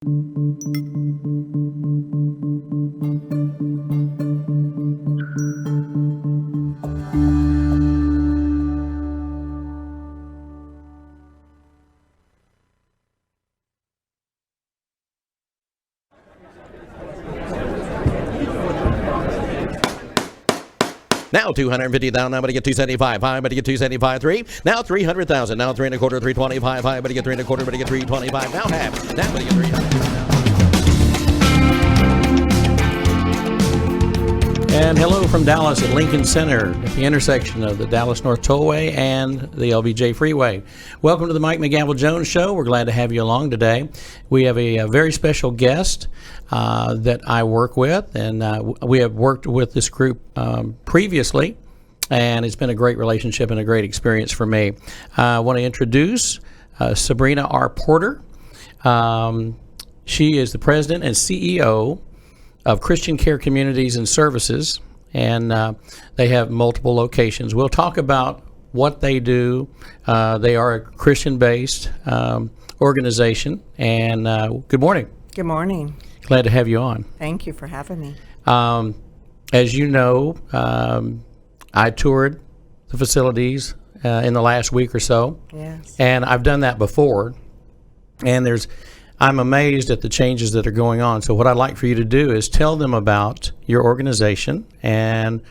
Now 250,000. Now, but to get 275. High, but to get 275. 3. Now 300,000. Now 3 1/4, 325. High, but to get 3 1/4, but to get 325. Now half. Now, but to get 300. And hello from Dallas at Lincoln Center at the intersection of the Dallas North Tollway and the LBJ Freeway. Welcome to the Mike Mcgavel Jones Show. We're glad to have you along today. We have a very special guest that I work with, and we have worked with this group previously, and it's been a great relationship and a great experience for me. I want to introduce Sabrina R. Porter. She is the president and CEO of Christian Care Communities and Services, and they have multiple locations. We'll talk about what they do. They are a Christian-based organization, and good morning. Good morning. Glad to have you on. Thank you for having me. As you know, I toured the facilities in the last week or so. Yes. And I've done that before, and I'm amazed at the changes that are going on. So what I'd like for you to do is tell them about your organization and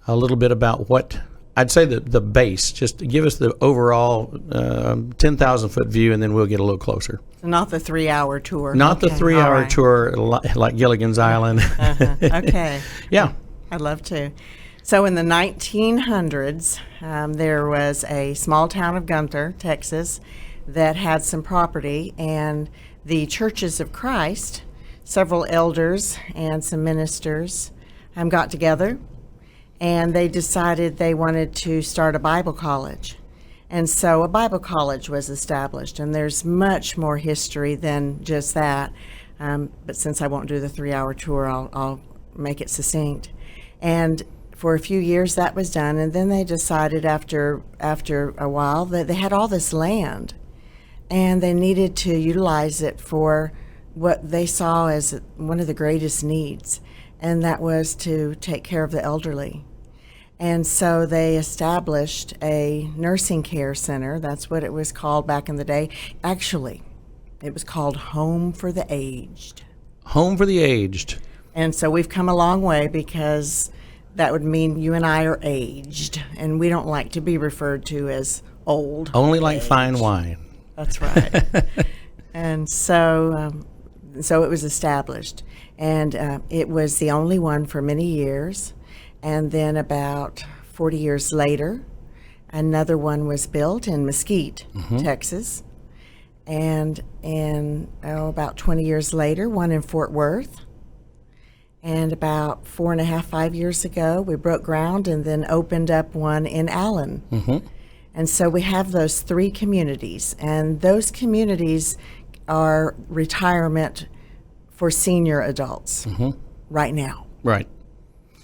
a little bit about what, I'd say the base, just give us the overall 10,000-foot view, and then we'll get a little closer. So not the 3-hour tour. Not okay. the 3-hour right. tour like Gilligan's Island. Okay. Yeah. I'd love to. So in the 1900s, there was a small town of Gunther, Texas, that had some property, and the Churches of Christ, several elders and some ministers got together, and they decided they wanted to start a Bible college. And so a Bible college was established, and there's much more history than just that. But since I won't do the 3-hour tour, I'll make it succinct. And for a few years that was done, and then they decided after a while that they had all this land, and they needed to utilize it for what they saw as one of the greatest needs, and that was to take care of the elderly. And so they established a nursing care center. That's what it was called back in the day. Actually, it was called Home for the Aged. Home for the Aged. And so we've come a long way, because that would mean you and I are aged, and we don't like to be referred to as old. Only like fine wine. That's right. And so it was established, and it was the only one for many years. And then about 40 years later, another one was built in Mesquite, Texas. And about 20 years later, one in Fort Worth. And about 4.5, 5 years ago, we broke ground and then opened up one in Allen. And so we have those 3 communities, and those communities are retirement for senior adults right now. Right.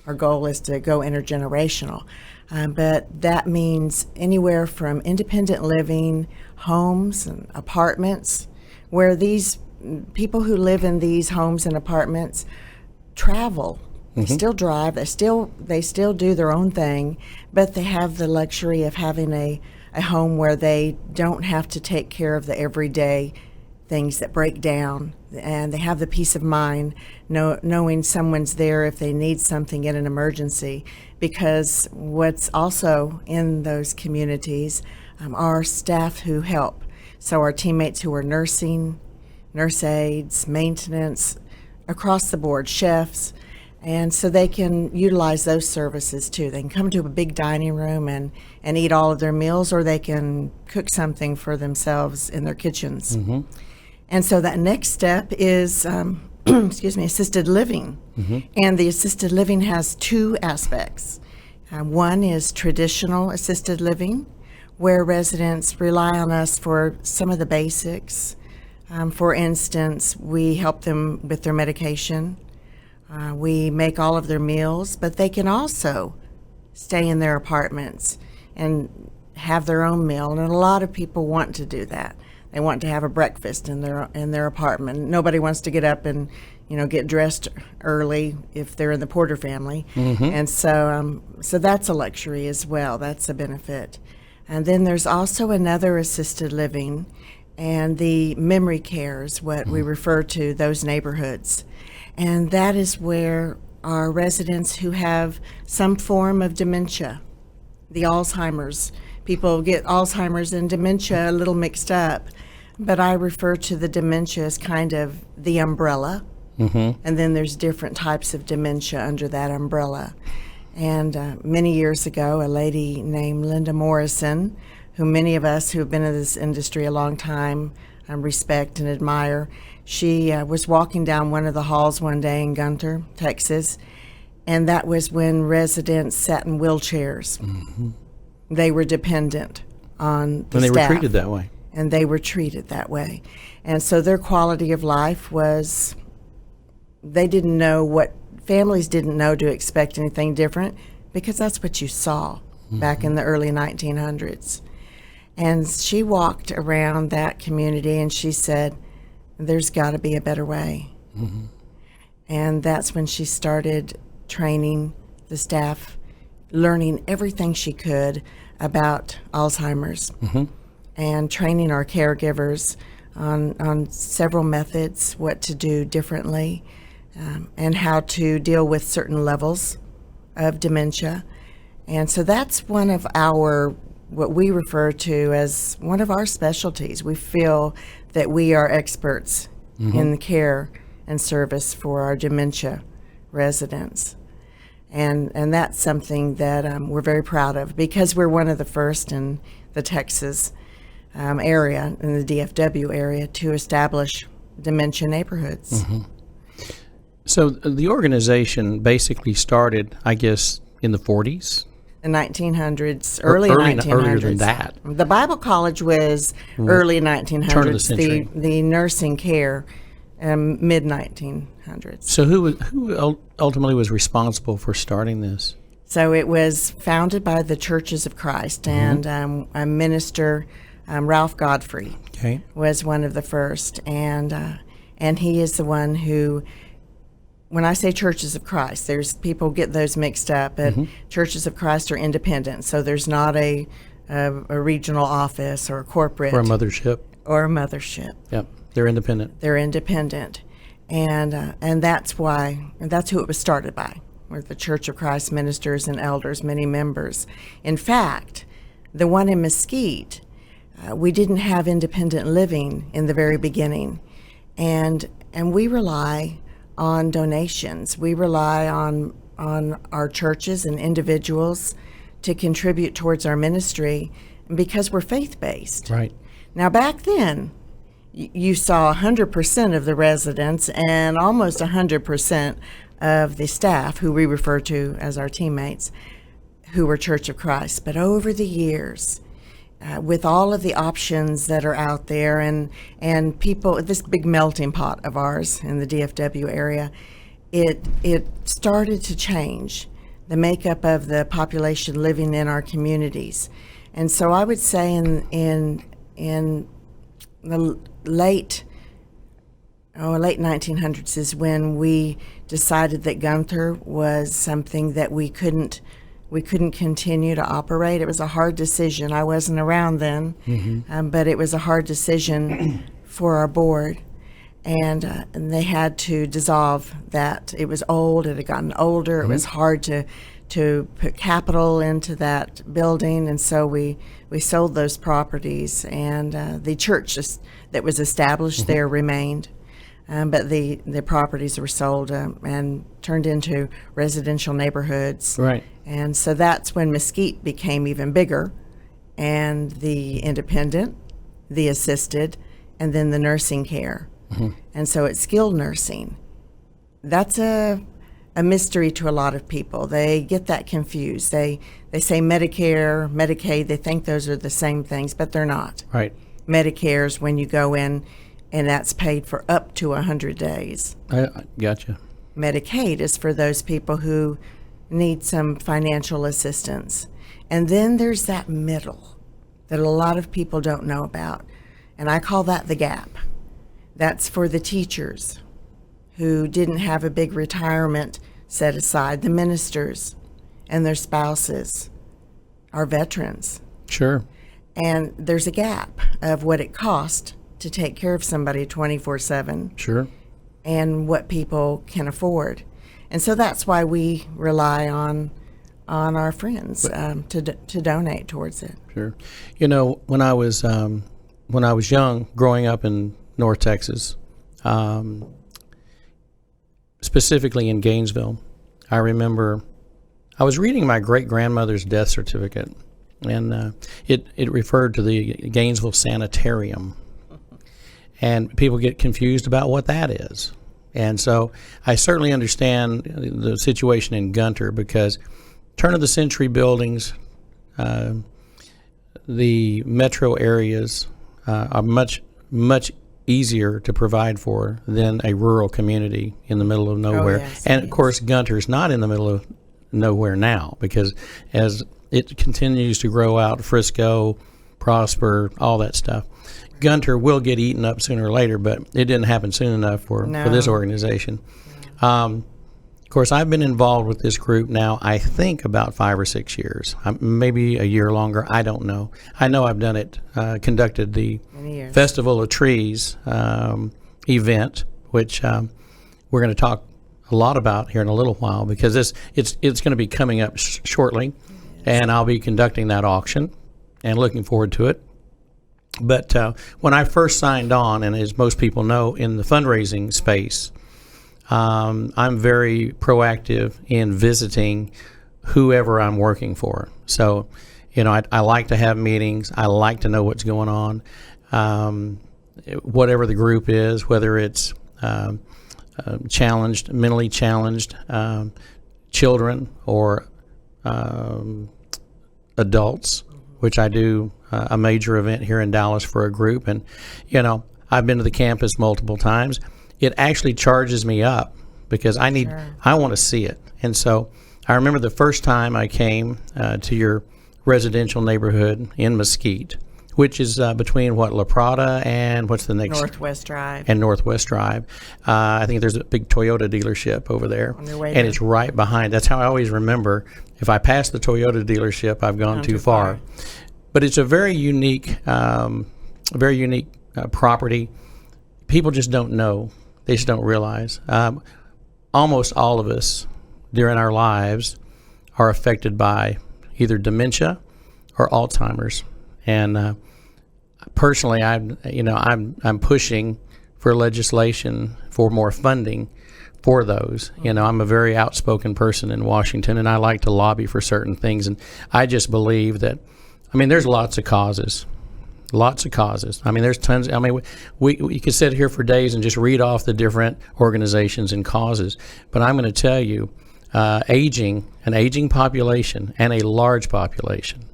Our goal is to go intergenerational, but that means anywhere from independent living, homes and apartments, where these people who live in these homes and apartments travel. They still drive, they still do their own thing, but they have the luxury of having a home where they don't have to take care of the everyday things that break down, and they have the peace of mind knowing someone's there if they need something in an emergency. Because what's also in those communities are staff who help. So our teammates who are nursing, nurse aides, maintenance, across the board, chefs. And so they can utilize those services too. They can come to a big dining room and eat all of their meals, or they can cook something for themselves in their kitchens. And so that next step is, assisted living. And the assisted living has 2 aspects. One is traditional assisted living, where residents rely on us for some of the basics. For instance, we help them with their medication. We make all of their meals, but they can also stay in their apartments and have their own meal. And a lot of people want to do that. They want to have a breakfast in their apartment. Nobody wants to get up and get dressed early if they're in the Porter family, and so that's a luxury as well. That's a benefit. And then there's also another assisted living, and the memory care is what we refer to those neighborhoods, and that is where our residents who have some form of dementia, the Alzheimer's. People get Alzheimer's and dementia a little mixed up, but I refer to the dementia as kind of the umbrella, and then there's different types of dementia under that umbrella. And many years ago, a lady named Linda Morrison, who many of us who have been in this industry a long time respect and admire, she was walking down one of the halls one day in Gunter, Texas, and that was when residents sat in wheelchairs. They were dependent on the And they staff. were treated that way. And they were treated that way. And so their quality of life was, they didn't know families didn't know to expect anything different, because that's what you saw back in the early 1900s. And she walked around that community and she said, there's got to be a better way. And that's when she started training the staff, learning everything she could about Alzheimer's, and training our caregivers on several methods, what to do differently, and how to deal with certain levels of dementia. And so that's one of what we refer to as one of our specialties. We feel that we are experts in the care and service for our dementia residents. And that's something that we're very proud of, because we're one of the first in the Texas area, in the DFW area, to establish dementia neighborhoods. So the organization basically started, I guess, in the 40s? The 1900s, early 1900s. Earlier than that. The Bible College was early 1900s. Turn of the century. The nursing care, mid-1900s. So who ultimately was responsible for starting this? So it was founded by the Churches of Christ, and a minister, Ralph Godfrey, was one of the first, and he is the one who, when I say Churches of Christ, there's people get those mixed up, but Churches of Christ are independent, so there's not a regional office or a corporate. Or a mothership. Yep, they're independent. They're independent, and that's why, and that's who it was started by, were the Church of Christ ministers and elders, many members. In fact, the one in Mesquite, we didn't have independent living in the very beginning, and we rely on donations. We rely on our churches and individuals to contribute towards our ministry, because we're faith-based. Right. Now, back then, you saw 100% of the residents and almost 100% of the staff, who we refer to as our teammates, who were Church of Christ. But over the years, with all of the options that are out there, and people, this big melting pot of ours in the DFW area, it started to change the makeup of the population living in our communities. And so I would say in the late 1900s is when we decided that Gunther was something that we couldn't continue to operate. It was a hard decision. I wasn't around then, but it was a hard decision for our board, and they had to dissolve that. It was old. It had gotten older. It was hard to put capital into that building, and so we sold those properties, and the church that was established there remained. But the properties were sold and turned into residential neighborhoods. Right. And so that's when Mesquite became even bigger, and the independent, the assisted, and then the nursing care. And so it's skilled nursing. That's a mystery to a lot of people. They get that confused. They say Medicare, Medicaid, they think those are the same things, but they're not. Right. Medicare is when you go in, and that's paid for up to 100 days. I gotcha. Medicaid is for those people who need some financial assistance. And then there's that middle that a lot of people don't know about, And I call that the gap. That's for the teachers who didn't have a big retirement set aside, the ministers and their spouses, our veterans. Sure. And there's a gap of what it costs to take care of somebody 24/7. Sure. And what people can afford. And so that's why we rely on our friends to donate towards it. Sure. You know, when I was young, growing up in North Texas, specifically in Gainesville, I remember I was reading my great-grandmother's death certificate, and it referred to the Gainesville Sanitarium. And people get confused about what that is. And so I certainly understand the situation in Gunter, because turn-of-the-century buildings, the metro areas are much easier to provide for than a rural community in the middle of nowhere. Yes, and, of course, Gunter's not in the middle of nowhere now, because as it continues to grow out, Frisco, Prosper, all that stuff, Gunter will get eaten up sooner or later, but it didn't happen soon enough for this organization. Of course, I've been involved with this group now, I think, about 5 or 6 years, maybe a year longer. I don't know. I know I've done it, conducted the Festival of Trees event, which we're going to talk a lot about here in a little while, because it's going to be coming up shortly, and I'll be conducting that auction and looking forward to it. But when I first signed on, and as most people know, in the fundraising space, I'm very proactive in visiting whoever I'm working for. So, you know, I like to have meetings. I like to know what's going on, whatever the group is, whether it's challenged, mentally challenged children or adults, which I do a major event here in Dallas for a group. And, you know, I've been to the campus multiple times. It actually charges me up because I want to see it. And so I remember the first time I came to your residential neighborhood in Mesquite, which is between La Prada and what's the next? Northwest Drive. And Northwest Drive. I think there's a big Toyota dealership over there. On your way and there. It's right behind. That's how I always remember. If I pass the Toyota dealership, I've gone too far. But it's a very unique property. People just don't know. They just don't realize. Almost all of us during our lives are affected by either dementia or Alzheimer's. And personally, I'm pushing for legislation for more funding for those. You know, I'm a very outspoken person in Washington, and I like to lobby for certain things. And I just believe that, there's lots of causes. Lots of causes. There's tons. We could sit here for days and just read off the different organizations and causes. But I'm going to tell you, an aging population and a large population.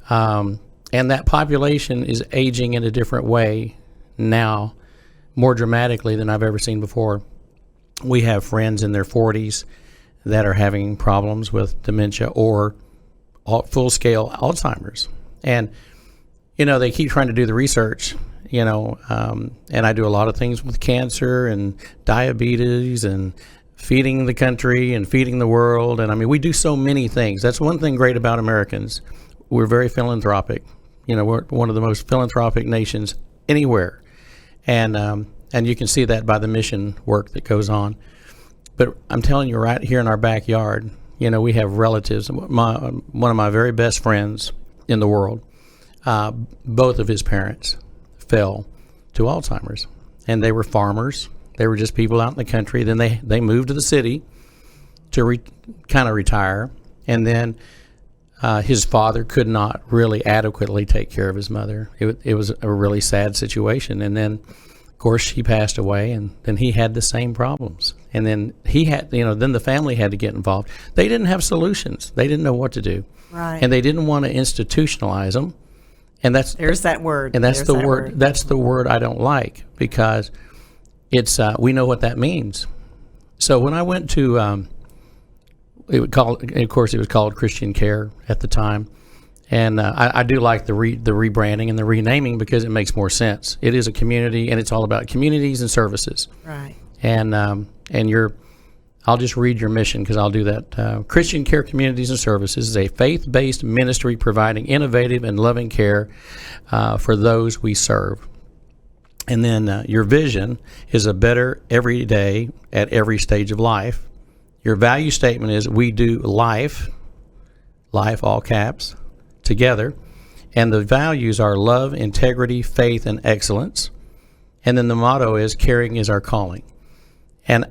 And that population is aging in a different way now, more dramatically than I've ever seen before. We have friends in their 40s that are having problems with dementia or full-scale Alzheimer's. And, they keep trying to do the research, and I do a lot of things with cancer and diabetes and feeding the country and feeding the world. And, we do so many things. That's one thing great about Americans. We're very philanthropic. We're one of the most philanthropic nations anywhere. And you can see that by the mission work that goes on. But I'm telling you, right here in our backyard, we have relatives. One of my very best friends in the world, both of his parents fell to Alzheimer's. And they were farmers. They were just people out in the country. Then they moved to the city to kind of retire. And then his father could not really adequately take care of his mother. It was a really sad situation. And then, of course, he passed away, and then he had the same problems. And then then the family had to get involved. They didn't have solutions. They didn't know what to do. Right. And they didn't want to institutionalize them. And there's that word. And that's the word. That's the word I don't like, because it's we know what that means. So when I went to it was called Christian Care at the time, And I do like the rebranding and the renaming because it makes more sense. It is a community, and it's all about communities and services. Right. And I'll just read your mission because I'll do that. Christian Care Communities and Services is a faith-based ministry providing innovative and loving care for those we serve. And then your vision is a better every day at every stage of life. Your value statement is we do life, all caps, together. And the values are love, integrity, faith, and excellence. And then the motto is caring is our calling. And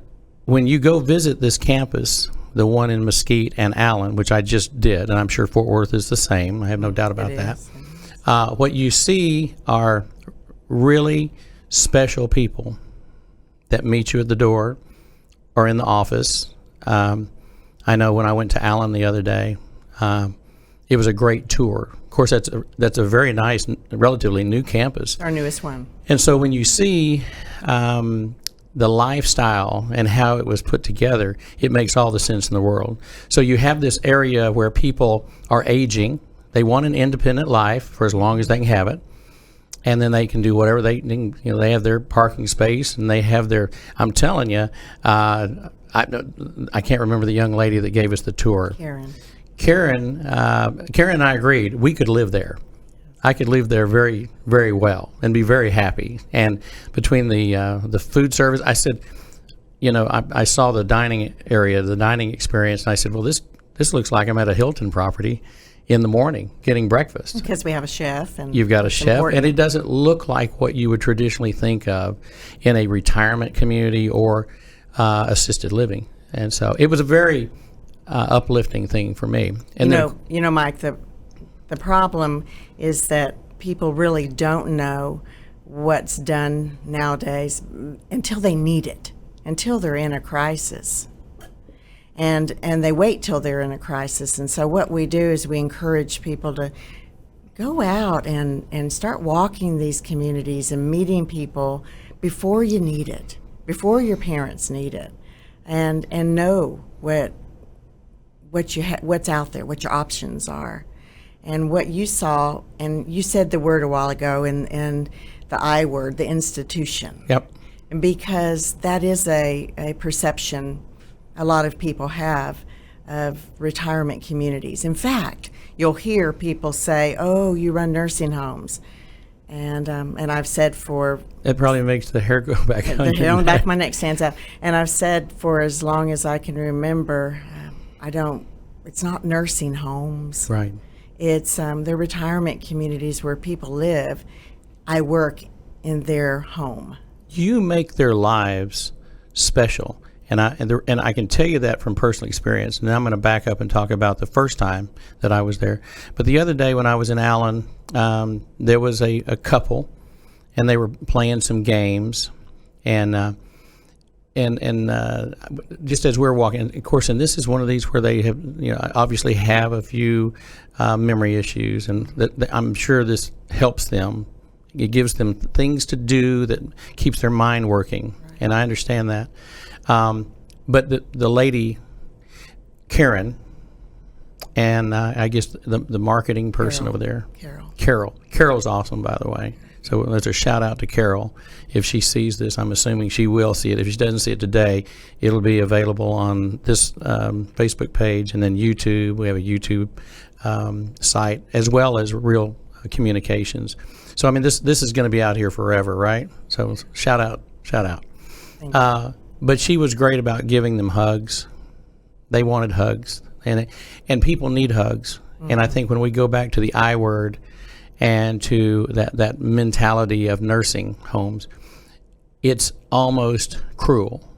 when you go visit this campus, the one in Mesquite and Allen, which I just did, and I'm sure Fort Worth is the same, I have no doubt about that. What you see are really special people that meet you at the door or in the office. I know when I went to Allen the other day, it was a great tour. Of course, that's a very nice, relatively new campus. Our newest one. And so when you see the lifestyle and how it was put together, it makes all the sense in the world. So you have this area where people are aging. They want an independent life for as long as they can have it. And then they can do whatever they have their parking space and they have their, I'm telling you, I can't remember the young lady that gave us the tour. Karen and I agreed we could live there. I could live there very, very well and be very happy. And between the food service, I said, I saw the dining area, the dining experience, and I said, well, this looks like I'm at a Hilton property in the morning getting breakfast. Because we have a chef. And you've got a chef, and it doesn't look like what you would traditionally think of in a retirement community or assisted living. And so it was a very uplifting thing for me. And Mike, the problem is that people really don't know what's done nowadays until they need it, until they're in a crisis. And they wait till they're in a crisis. And so what we do is we encourage people to go out and start walking these communities and meeting people before you need it, before your parents need it, and know what's out there, what your options are. And what you saw, and you said the word a while ago, and the I word, the institution. Yep. And because that is a perception a lot of people have of retirement communities. In fact, you'll hear people say, "Oh, you run nursing homes," and I've said it probably makes the hair go back on the hair on the back of my neck stands out. And I've said for as long as I can remember, it's not nursing homes. Right. It's the retirement communities where people live. I work in their home. You make their lives special, and I can tell you that from personal experience. And I'm going to back up and talk about the first time that I was there. But the other day when I was in Allen, there was a couple, and they were playing some games, and just as we're walking, of course, and this is one of these where they have, obviously have a few memory issues, and I'm sure this helps them. It gives them things to do that keeps their mind working, right. And I understand that. But the lady, Karen, and I guess the marketing person over there, Carol's awesome, by the way. So there's a shout out to Carol. If she sees this, I'm assuming she will see it. If she doesn't see it today, it'll be available on this Facebook page, and then YouTube. We have a YouTube site, as well as Real Communications. So this is going to be out here forever, right? So shout out. Thank you. But she was great about giving them hugs. They wanted hugs, and people need hugs. Mm-hmm. And I think when we go back to the I word, and to that mentality of nursing homes, it's almost cruel.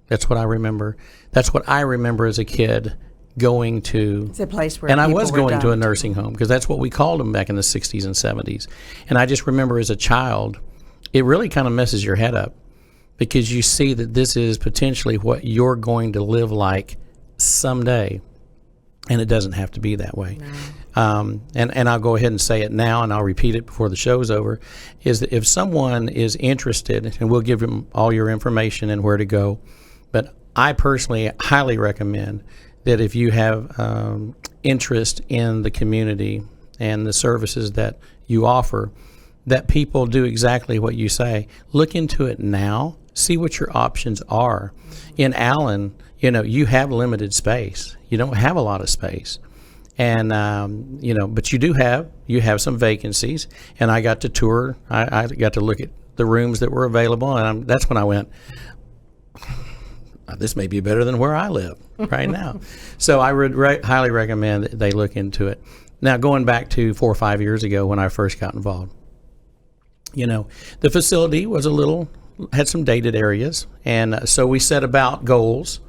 That's what I remember. That's what I remember as a kid going to. It's a place where and I was going dumped. to a nursing home because that's what we called them back in the 60s and 70s. And I just remember as a child, it really kind of messes your head up because you see that this is potentially what you're going to live like someday. And it doesn't have to be that way. No. And I'll go ahead and say it now, and I'll repeat it before the show's over, is that if someone is interested, and we'll give them all your information and where to go, but I personally highly recommend that if you have interest in the community and the services that you offer, that people do exactly what you say. Look into it now. See what your options are. In Allen, you have limited space. You don't have a lot of space. And, but you have some vacancies. And I got to tour. I got to look at the rooms that were available. And that's when I went, this may be better than where I live right now. So I would highly recommend that they look into it. Now, going back to 4 or 5 years ago when I first got involved, the facility had some dated areas. And so we set about goals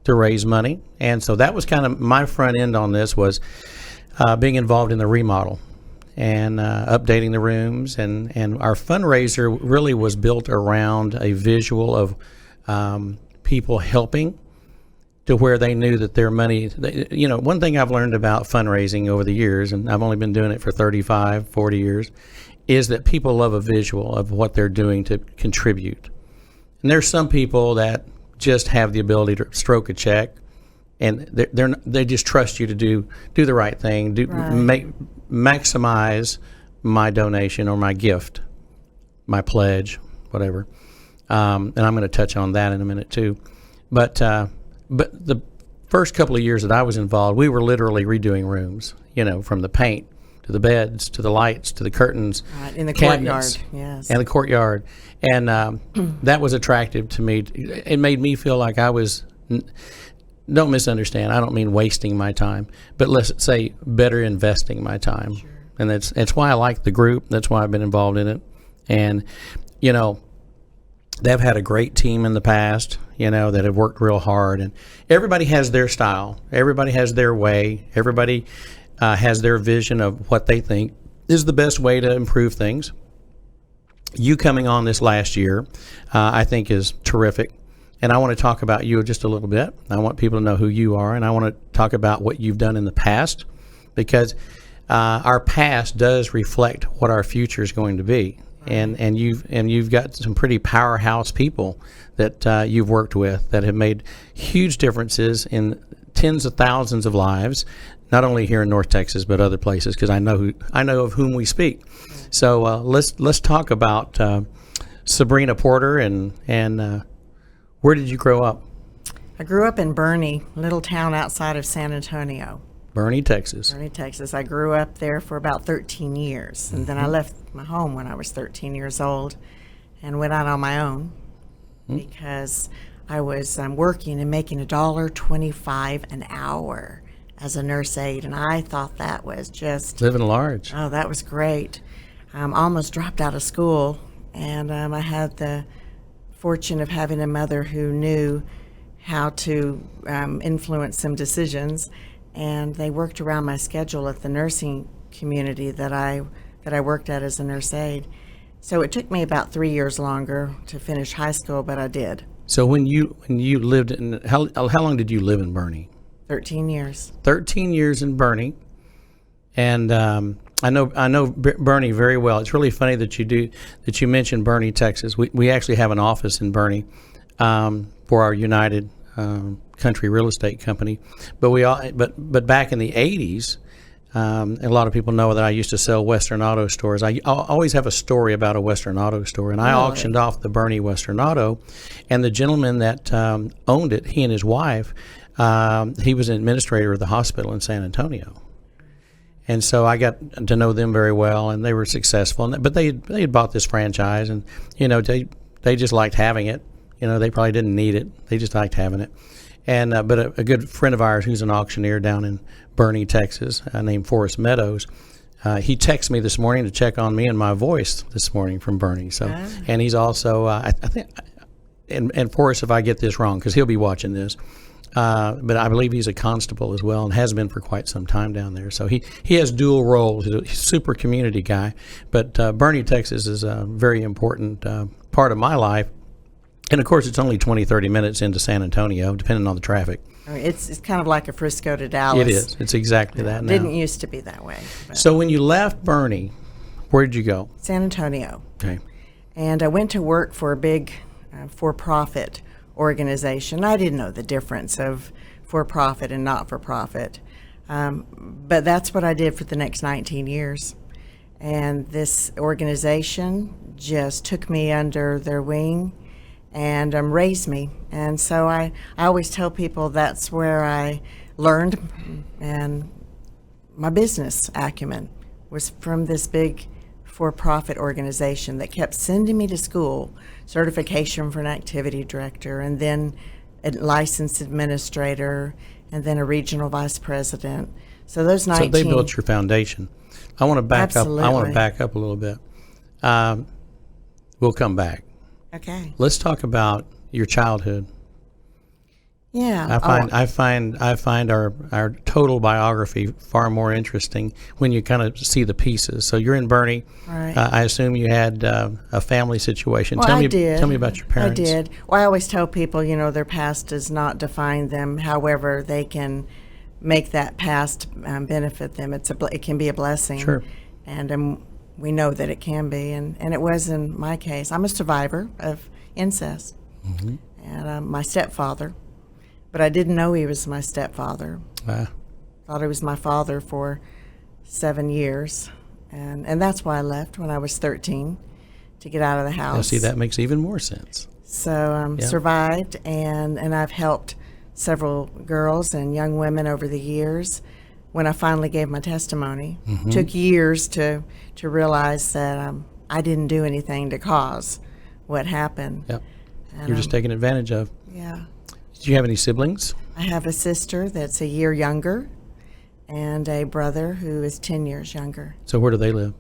to raise money. And so that was kind of my front end on this, was being involved in the remodel and updating the rooms. And our fundraiser really was built around a visual of people helping to where they knew that their money, one thing I've learned about fundraising over the years, and I've only been doing it for 35, 40 years, is that people love a visual of what they're doing to contribute. And there's some people that just have the ability to stroke a check, and they just trust you to do the right thing, maximize my donation or my gift, my pledge, whatever. And I'm going to touch on that in a minute too. But the first couple of years that I was involved, we were literally redoing rooms, from the paint to the beds to the lights to the curtains, in the cabinets, courtyard, yes, and the courtyard. And that was attractive to me. It made me feel like I was, don't misunderstand, I don't mean wasting my time, but let's say better investing my time. Sure. And that's why I like the group. That's why I've been involved in it. And, they've had a great team in the past, that have worked real hard. And everybody has their style. Everybody has their way. Everybody has their vision of what they think is the best way to improve things. You coming on this last year, I think is terrific. And I want to talk about you just a little bit. I want people to know who you are, and I want to talk about what you've done in the past, because our past does reflect what our future is going to be. And you've got some pretty powerhouse people that you've worked with that have made huge differences in tens of thousands of lives, not only here in North Texas but other places, because I know of whom we speak. So let's talk about Sabrina Porter and where did you grow up? I grew up in Bernie, little town outside of San Antonio. Bernie, Texas. Bernie, Texas. I grew up there for about 13 years, and then I left my home when I was 13 years old and went out on my own because I was working and making $1.25 an hour as a nurse aide, and I thought that was just... living large. Oh, that was great. Almost dropped out of school, and I had the fortune of having a mother who knew how to influence some decisions, and they worked around my schedule at the nursing community that I worked at as a nurse aide. So it took me about 3 years longer to finish high school, but I did. So when you lived in, how long did you live in Bernie? 13 years. 13 years in Bernie, and I know Bernie very well. It's really funny that you mentioned Bernie, Texas. We actually have an office in Bernie for our United Country Real Estate Company, but back in the 80s, a lot of people know that I used to sell Western Auto stores. I always have a story about a Western Auto store, and I auctioned off the Bernie Western Auto, and the gentleman that owned it, he and his wife, he was an administrator of the hospital in San Antonio. And so I got to know them very well, and they were successful. But they had bought this franchise, and they just liked having it. They probably didn't need it; they just liked having it. And but a good friend of ours, who's an auctioneer down in Bernie, Texas, named Forrest Meadows, he texted me this morning to check on me and my voice this morning from Bernie. So, and he's also I think, and Forrest, if I get this wrong, because he'll be watching this. But I believe he's a constable as well, and has been for quite some time down there. So he has dual roles. He's a super community guy. But Bernie, Texas is a very important part of my life. And, of course, it's only 20, 30 minutes into San Antonio, depending on the traffic. I mean, it's kind of like a Frisco to Dallas. It is. It's exactly that now. It didn't used to be that way. So when you left Bernie, where did you go? San Antonio. Okay. And I went to work for a big for-profit organization. I didn't know the difference of for-profit and not-for-profit. But that's what I did for the next 19 years. And this organization just took me under their wing and raised me. And so I always tell people that's where I learned, and my business acumen was from this big for-profit organization that kept sending me to school, certification for an activity director, and then a licensed administrator, and then a regional vice president. So those 19. So they built your foundation. I want to back Absolutely. up. I want to back up a little bit. We'll come back. Okay. Let's talk about your childhood. Yeah. I find our total biography far more interesting when you kind of see the pieces. So you're in Bernie. Right. I assume you had a family situation. Well, I did. Tell me about your parents. I did. Well, I always tell people, their past does not define them. However, they can make that past benefit them. It can be a blessing. Sure. And we know that it can be, and it was in my case. I'm a survivor of incest, Mm-hmm. and my stepfather, but I didn't know he was my stepfather. Thought he was my father for 7 years, and that's why I left when I was 13 to get out of the house. Now, see, that makes even more sense. So survived, and I've helped several girls and young women over the years. When I finally gave my testimony, took years to realize that I didn't do anything to cause what happened. Yep. And, You're just taken advantage of. Yeah. Did you have any siblings? I have a sister that's a year younger and a brother who is 10 years younger. So where do they live?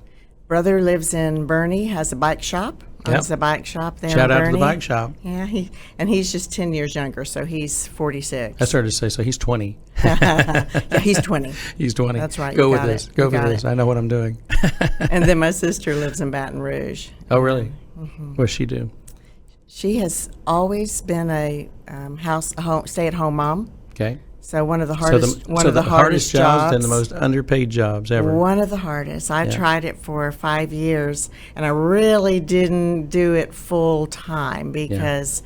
Brother lives in Bernie, has a bike shop. Yep. Owns a bike shop there Shout in out Bernie. to the bike shop. Yeah, he's just 10 years younger, so he's 46. I started to say, so he's 20. Yeah, he's 20. He's 20. That's right. Go you with got this. it. Go You for got this. it. I know what I'm doing. And then my sister lives in Baton Rouge. Oh, really? What's she do? She has always been a stay-at-home mom. Okay. So one of the So hardest, the hardest jobs and the most underpaid jobs ever. One of the hardest. I tried it for 5 years, and I really didn't do it full time because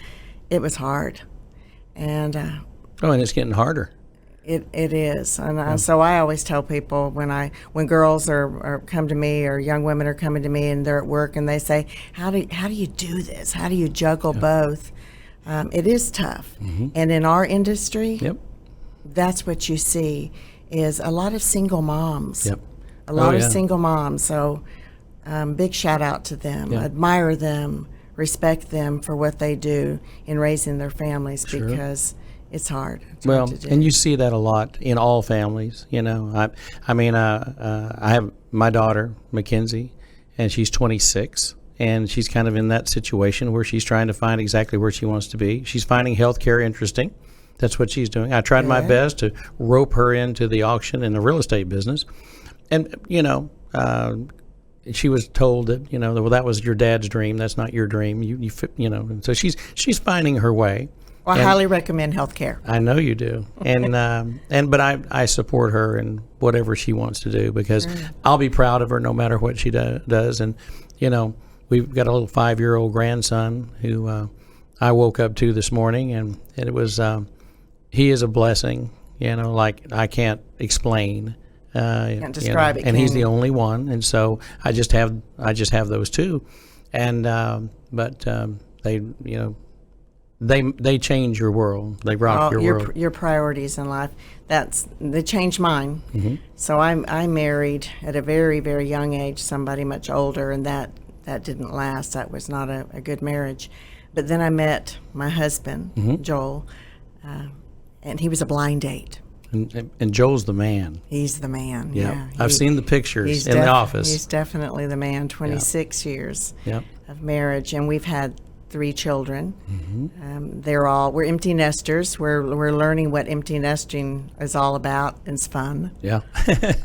it was hard. And Oh, and it's getting harder. it is. And so I always tell people when girls are come to me, or young women are coming to me and they're at work and they say, how do you do this? How do you juggle both? It is tough. And in our industry, Yep. that's what you see is a lot of single moms. Yep. A lot of yeah. single moms. So big shout out to them. Yeah. Admire them. Respect them for what they do in raising their families because it's hard. It's Well, hard to do. and you see that a lot in all families. I have my daughter, Mackenzie, and she's 26. And she's kind of in that situation where she's trying to find exactly where she wants to be. She's finding healthcare interesting. That's what she's doing. I tried my best to rope her into the auction and the real estate business. And, she was told that, well, that was your dad's dream. That's not your dream. So she's finding her way. Well, I highly recommend healthcare. I know you do. But I support her in whatever she wants to do because I'll be proud of her no matter what she does. And, we've got a little 5-year-old grandson who I woke up to this morning, and it was he is a blessing, like I can't explain. Can't describe it. And he's the only one, and so I just have those two, and but they change your world. They rock your world. Your priorities in life. They changed mine. So I married at a very, very young age somebody much older, and that didn't last. That was not a good marriage. But then I met my husband, Joel, and he was a blind date. And Joel's the man. He's the man. Yeah, I've seen the pictures in the office. He's definitely the man. 26 years Yep. of marriage, and we've had 3 children. We're empty nesters. We're learning what empty nesting is all about. It's fun. Yeah.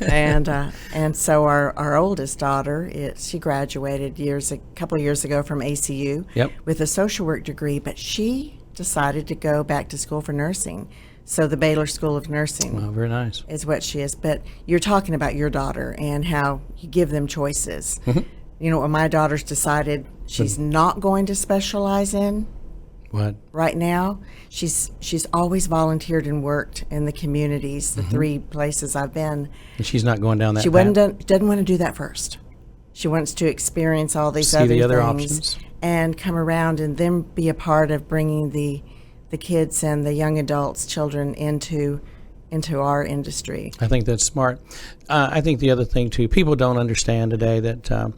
and so our oldest daughter, she graduated a couple of years ago from ACU with a social work degree, but she decided to go back to school for nursing. So the Baylor School of Nursing. Well, very nice. Is what she is. But you're talking about your daughter and how you give them choices. When my daughter's decided she's not going to specialize in, What? Right now, she's always volunteered and worked in the communities, the 3 places I've been. And she's not going down that She path? doesn't want to do that first. She wants to experience all these See the other things options? and come around and then be a part of bringing the kids and the young adults, children into our industry. I think that's smart. I think the other thing, too, people don't understand today that,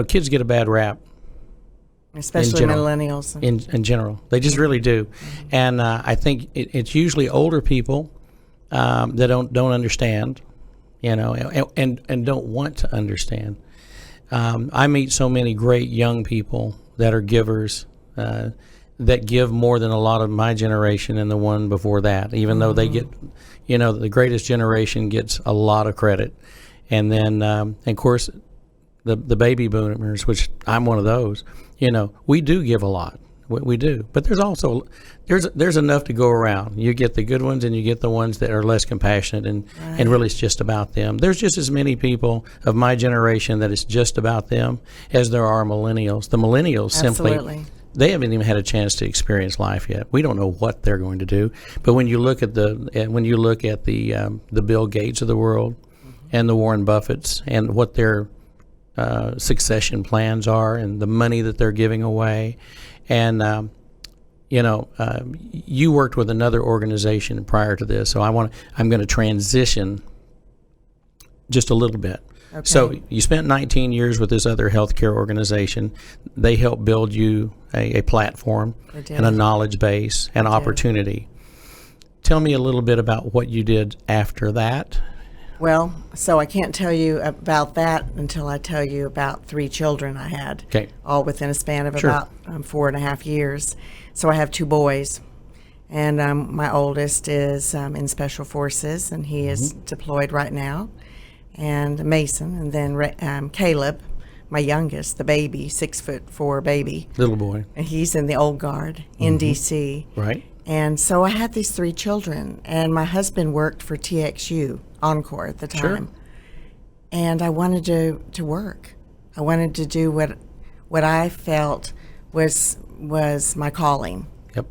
kids get a bad rap. Especially general. millennials. In general. They just really do. And I think it's usually older people that don't understand, and don't want to understand. I meet so many great young people that are givers, that give more than a lot of my generation and the one before that, even though they get, the greatest generation gets a lot of credit. And then, of course, the baby boomers, which I'm one of those, we do give a lot. We do. But there's also, there's enough to go around. You get the good ones and you get the ones that are less compassionate and really it's just about them. There's just as many people of my generation that it's just about them as there are millennials. The millennials simply, they haven't even had a chance to experience life yet. We don't know what they're going to do. But when you look at the Bill Gates of the world and the Warren Buffetts and what their succession plans are and the money that they're giving away. And, you worked with another organization prior to this, so I'm going to transition just a little bit. Okay. So you spent 19 years with this other healthcare organization. They helped build you a platform and a knowledge base and opportunity. Tell me a little bit about what you did after that. Well, so I can't tell you about that until I tell you about 3 children I had, all within a span of about 4.5 years. So I have 2 boys, and my oldest is in Special Forces, and he is deployed right now, and Mason, and then Caleb, my youngest, the baby, 6'4" baby. Little boy. And he's in the Old Guard in D.C. Right. And so I had these 3 children, and my husband worked for TXU, Encore at the time. Sure. And I wanted to work. I wanted to do what I felt was my calling. Yep.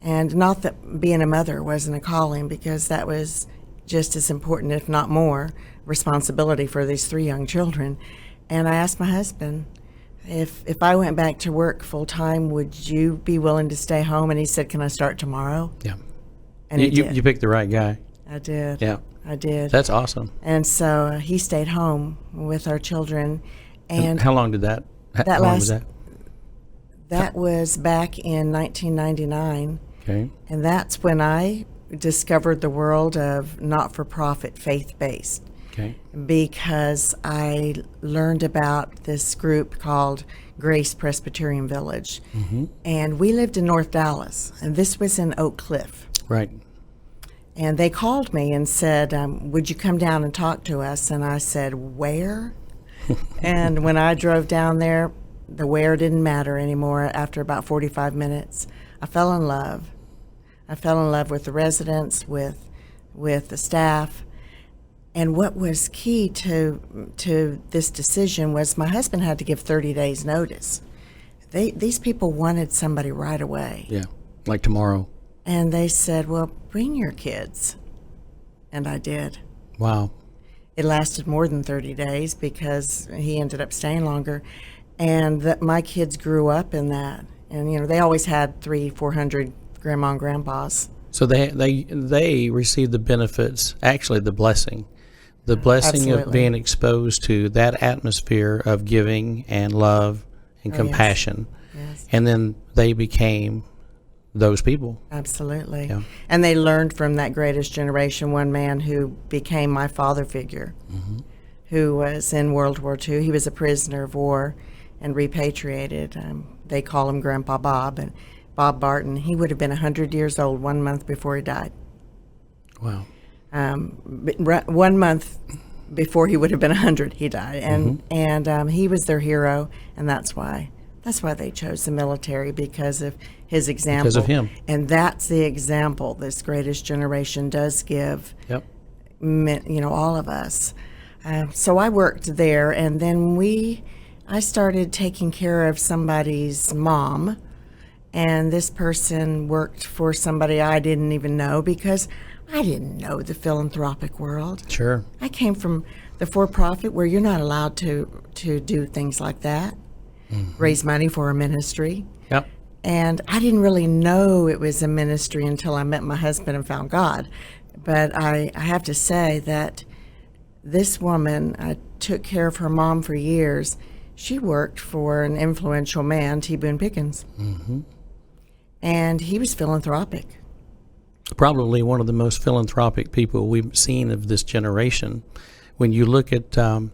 And not that being a mother wasn't a calling, because that was just as important, if not more, responsibility for these 3 young children. And I asked my husband, if I went back to work full time, would you be willing to stay home? And he said, "Can I start tomorrow?" Yeah. And you picked the right guy. I did. Yeah. I did. That's awesome. And so he stayed home with our children. And how long did that? How long was that? That was back in 1999. Okay. And that's when I discovered the world of not-for-profit faith-based. Okay. Because I learned about this group called Grace Presbyterian Village. And we lived in North Dallas, and this was in Oak Cliff. Right. And they called me and said, would you come down and talk to us? And I said, where? And when I drove down there, the where didn't matter anymore. After about 45 minutes, I fell in love. I fell in love with the residents, with the staff. And what was key to this decision was my husband had to give 30 days notice. These people wanted somebody right away. Yeah, like tomorrow. And they said, well, bring your kids. And I did. Wow. It lasted more than 30 days because he ended up staying longer. And my kids grew up in that. And, they always had 300-400 grandma and grandpas. So they received the benefits, actually the blessing. The blessing Absolutely. Of being exposed to that atmosphere of giving and love and compassion. Yes. And then they became those people. Absolutely. Yeah. And they learned from that greatest generation, one man who became my father figure, who was in World War II. He was a prisoner of war and repatriated. They call him Grandpa Bob, and Bob Barton. He would have been 100 years old 1 month before he died. Wow. 1 month before he would have been 100, he died. And he was their hero, and that's why they chose the military, because of his example. Because of him. And that's the example this greatest generation does give, all of us. So I worked there, and then I started taking care of somebody's mom, And this person worked for somebody I didn't even know because I didn't know the philanthropic world. Sure. I came from the for-profit where you're not allowed to do things like that, raise money for a ministry. Yep. And I didn't really know it was a ministry until I met my husband and found God. But I have to say that this woman, I took care of her mom for years. She worked for an influential man, T. Boone Pickens. And he was philanthropic. Probably one of the most philanthropic people we've seen of this generation. When you look at the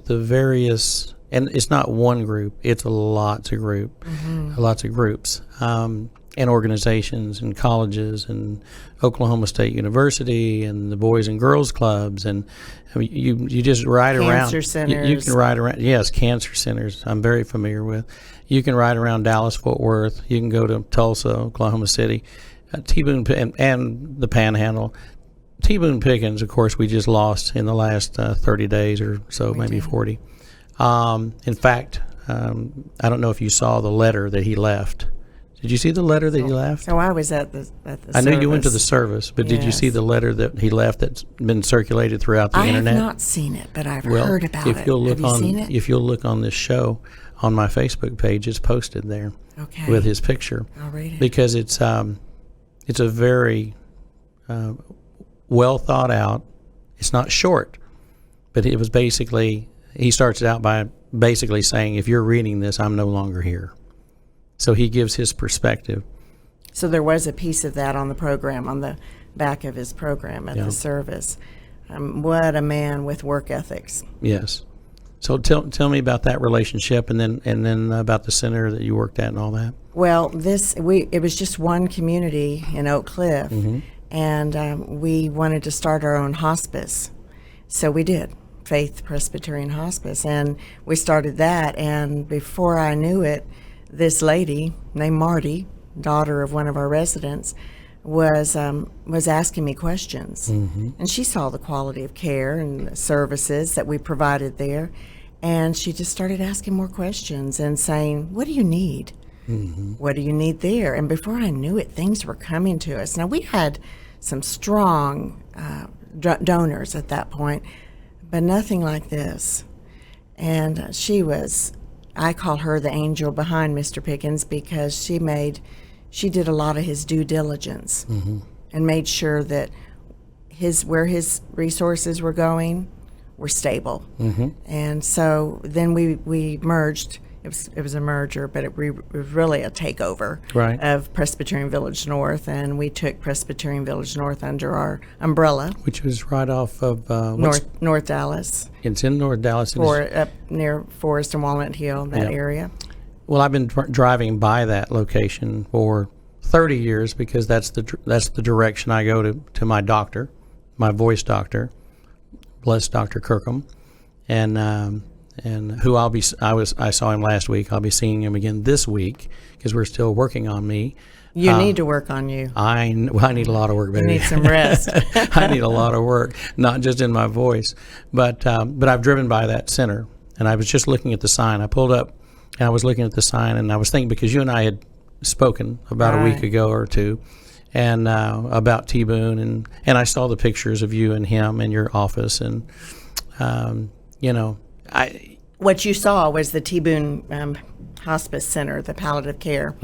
various, and it's not one group, it's lots of groups, and organizations and colleges and Oklahoma State University and the Boys and Girls Clubs, and I mean, you just ride around. Cancer centers. You can ride around. Yes, cancer centers. I'm very familiar with. You can ride around Dallas, Fort Worth. You can go to Tulsa, Oklahoma City, T. Boone and the Panhandle. T. Boone Pickens, of course, we just lost in the last 30 days or so, maybe 40. In fact, I don't know if you saw the letter that he left. Did you see the letter that he left? So I was at the I know you went to the service, but did you see the letter that he left that's been circulated throughout the internet? I have not seen it, but I've heard about it. Have you seen it? If you'll look on this show, on my Facebook page, it's posted there with his picture. I'll read it. Because it's a very well thought out. It's not short, but it was basically, he starts it out by basically saying, if you're reading this, I'm no longer here. So he gives his perspective. So there was a piece of that on the program, on the back of his program at the service. What a man with work ethics. Yes. So tell me about that relationship, and then about the center that you worked at and all that. Well, it was just one community in Oak Cliff, and we wanted to start our own hospice. So we did, Faith Presbyterian Hospice, and we started that. And before I knew it, this lady named Marty, daughter of one of our residents, was asking me questions. And she saw the quality of care and the services that we provided there, and she just started asking more questions and saying, what do you need? What do you need there? And before I knew it, things were coming to us. Now, we had some strong donors at that point, but nothing like this. And I call her the angel behind Mr. Pickens, because she did a lot of his due diligence and made sure that where his resources were going were stable. And so then we merged. It was a merger, but it was really a takeover of Presbyterian Village North, and we took Presbyterian Village North under our umbrella, which was right off of North Dallas. It's in North Dallas, up near Forest and Walnut Hill, that area. Well, I've been driving by that location for 30 years because that's the direction I go to my doctor, my voice doctor, bless Dr. Kirkham, and who I saw him last week. I'll be seeing him again this week because we're still working on me. You need to work on you. I need a lot of work, baby. You need some rest. I need a lot of work, not just in my voice, but I've driven by that center, and I was just looking at the sign. I pulled up, and I was looking at the sign, and I was thinking, because you and I had spoken about a week ago or two, and about T. Boone, and I saw the pictures of you and him in your office, and what you saw was the T. Boone Hospice Center, the palliative care,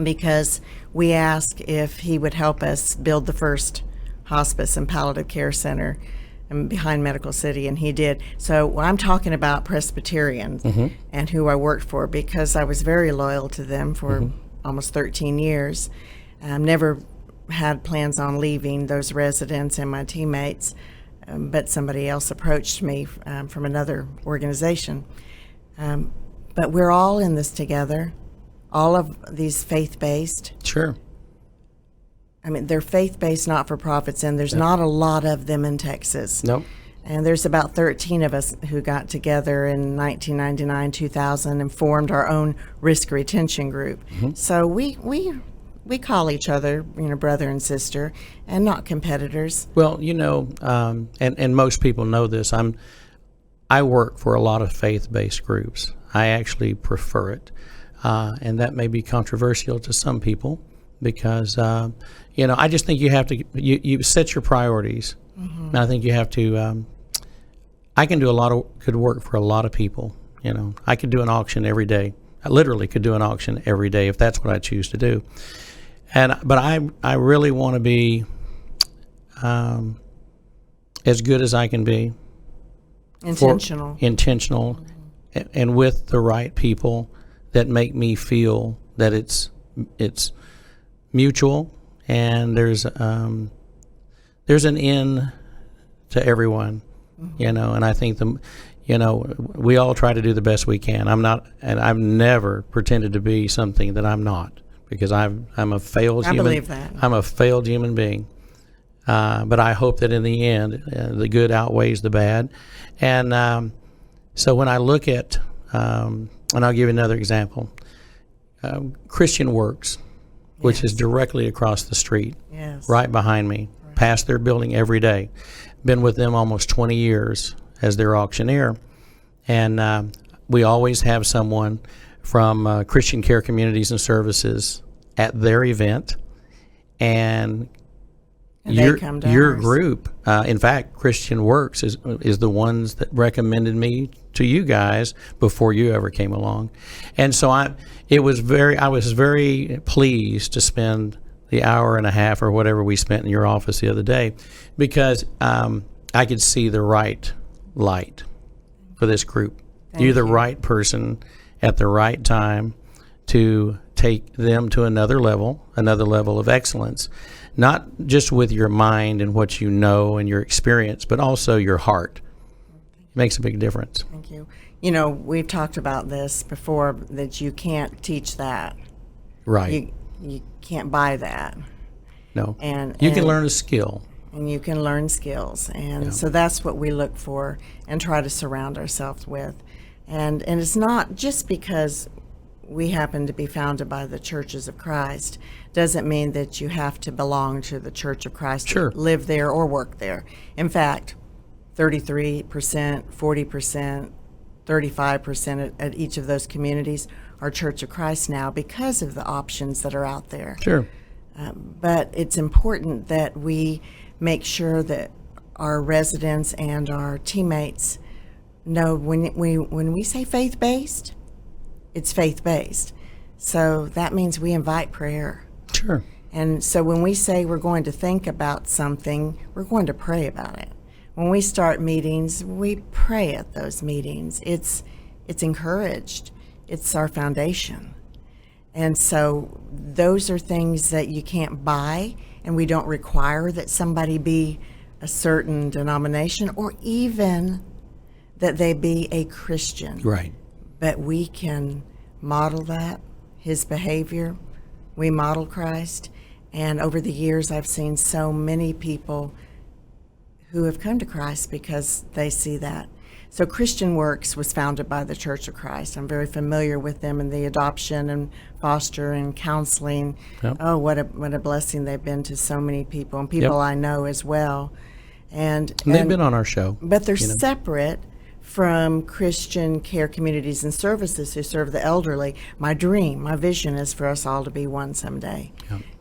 because we asked if he would help us build the first hospice and palliative care center behind Medical City, and he did. So I'm talking about Presbyterians and who I worked for, because I was very loyal to them for almost 13 years. Never had plans on leaving those residents and my teammates, but somebody else approached me from another organization. But we're all in this together, all of these faith-based. Sure. I mean, they're faith-based not-for-profits, and there's not a lot of them in Texas. Nope. And there's about 13 of us who got together in 1999, 2000, and formed our own risk retention group. So we call each other, brother and sister, and not competitors. Well, and most people know this. I work for a lot of faith-based groups. I actually prefer it. and that may be controversial to some people because, I just think you have to, you set your priorities. And I think you have to, I can do a lot of good work for a lot of people. I could do an auction every day. I literally could do an auction every day if that's what I choose to do. But I really want to be as good as I can be. Intentional. And with the right people that make me feel that it's mutual and there's an end to everyone, and I think we all try to do the best we can. I've never pretended to be something that I'm not, because I'm a failed human. I believe that. I'm a failed human being. But I hope that in the end, the good outweighs the bad. And so when I look at, and I'll give you another example, Christian Works, which is directly across the street, right behind me, past their building every day. Been with them almost 20 years as their auctioneer. And we always have someone from Christian Care Communities and Services at their event. And your group, in fact, Christian Works is the ones that recommended me to you guys before you ever came along. And so I was very pleased to spend the hour and a half or whatever we spent in your office the other day, because I could see the right light for this group. You're the right person at the right time to take them to another level of excellence, not just with your mind and what you know and your experience, but also your heart. It makes a big difference. Thank you. We've talked about this before, that you can't teach that. Right. You can't buy that. No. You can learn a skill. And you can learn skills. And so that's what we look for and try to surround ourselves with. And it's not just because we happen to be founded by the Churches of Christ, doesn't mean that you have to belong to the Church of Christ, sure, to live there or work there. In fact, 33%, 40%, 35% at each of those communities are Church of Christ now because of the options that are out there. Sure. But it's important that we make sure that our residents and our teammates know when we say faith-based, it's faith-based. So that means we invite prayer. Sure. And so when we say we're going to think about something, we're going to pray about it. When we start meetings, we pray at those meetings. It's encouraged. It's our foundation. And so those are things that you can't buy, and we don't require that somebody be a certain denomination or even that they be a Christian. Right. But we can model that, his behavior. We model Christ. And over the years, I've seen so many people who have come to Christ because they see that. So Christian Works was founded by the Church of Christ. I'm very familiar with them in the adoption and foster and counseling. Yep. Oh, what a blessing they've been to so many people, and people I know as well. And they've been on our show. But they're separate from Christian Care Communities and Services who serve the elderly. My dream, my vision is for us all to be one someday,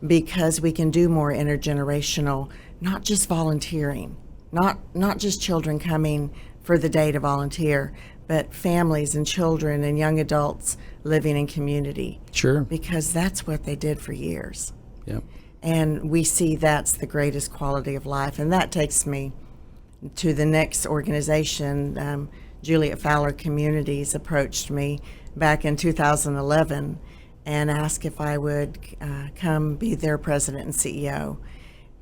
because we can do more intergenerational, not just volunteering, not just children coming for the day to volunteer, but families and children and young adults living in community. Sure. Because that's what they did for years. Yep. And we see that's the greatest quality of life. And that takes me to the next organization. Juliet Fowler Communities approached me back in 2011 and asked if I would come be their president and CEO.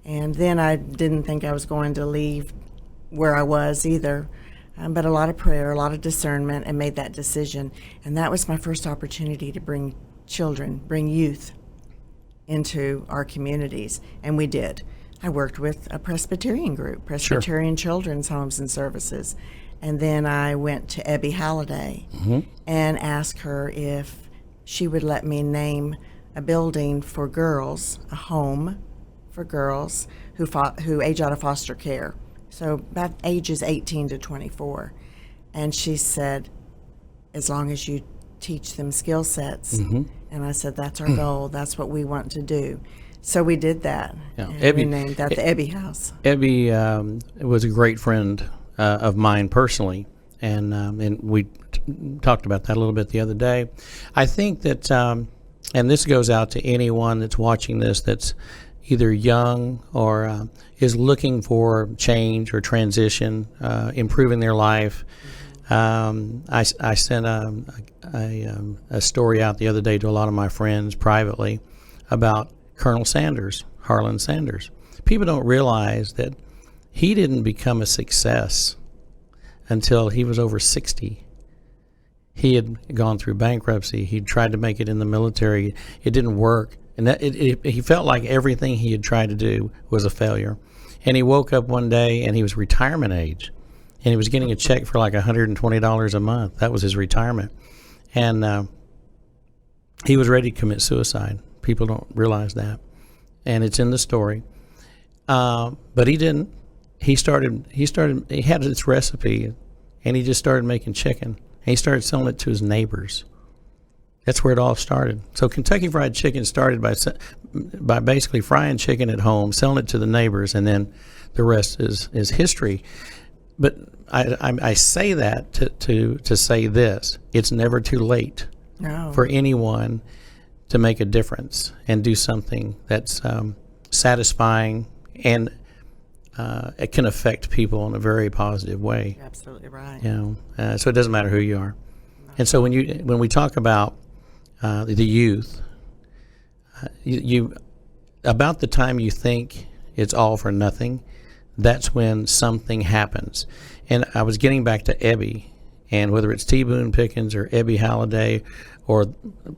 And then I didn't think I was going to leave where I was either, but a lot of prayer, a lot of discernment, and made that decision. And that was my first opportunity to bring children, bring youth into our communities, and we did. I worked with a Presbyterian group, Presbyterian Children's Homes and Services. And then I went to Ebby Halliday and asked her if she would let me name a building for girls, a home for girls who age out of foster care. So about ages 18 to 24. And she said, as long as you teach them skill sets. And I said, that's our goal. That's what we want to do. So we did that. Yeah. And we named that the Ebby House. Ebby was a great friend of mine personally, and we talked about that a little bit the other day. I think that, and this goes out to anyone that's watching this that's either young or is looking for change or transition, improving their life. I sent a story out the other day to a lot of my friends privately about Colonel Sanders, Harlan Sanders. People don't realize that he didn't become a success until he was over 60. He had gone through bankruptcy. He tried to make it in the military. It didn't work. And he felt like everything he had tried to do was a failure. And he woke up one day and he was retirement age. And he was getting a check for like $120 a month. That was his retirement. And he was ready to commit suicide. People don't realize that. And it's in the story. But he didn't. He had this recipe, and he just started making chicken. And he started selling it to his neighbors. That's where it all started. So Kentucky Fried Chicken started by basically frying chicken at home, selling it to the neighbors, and then the rest is history. But I say that to say this: it's never too late for anyone to make a difference and do something that's satisfying and it can affect people in a very positive way. Absolutely right. So it doesn't matter who you are. And so when we talk about the youth, you about the time you think it's all for nothing, that's when something happens. And I was getting back to Ebby, and whether it's T. Boone Pickens or Ebby Halliday or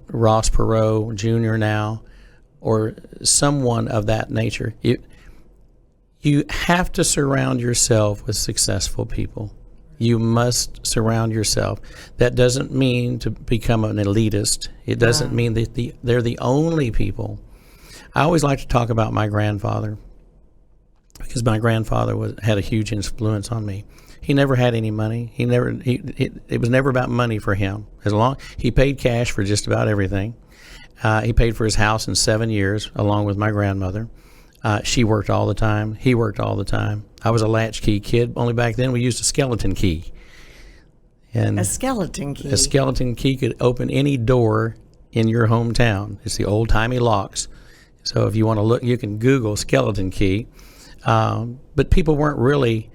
Ross Perot Jr. now, or someone of that nature, you have to surround yourself with successful people. You must surround yourself. That doesn't mean to become an elitist. It doesn't mean that they're the only people. I always like to talk about my grandfather, because my grandfather had a huge influence on me. He never had any money. It was never about money for him. He paid cash for just about everything. He paid for his house in 7 years, along with my grandmother. She worked all the time. He worked all the time. I was a latchkey kid. Only back then we used a skeleton key. And a skeleton key? A skeleton key could open any door in your hometown. It's the old-timey locks. So if you want to look, you can Google skeleton key. But people weren't really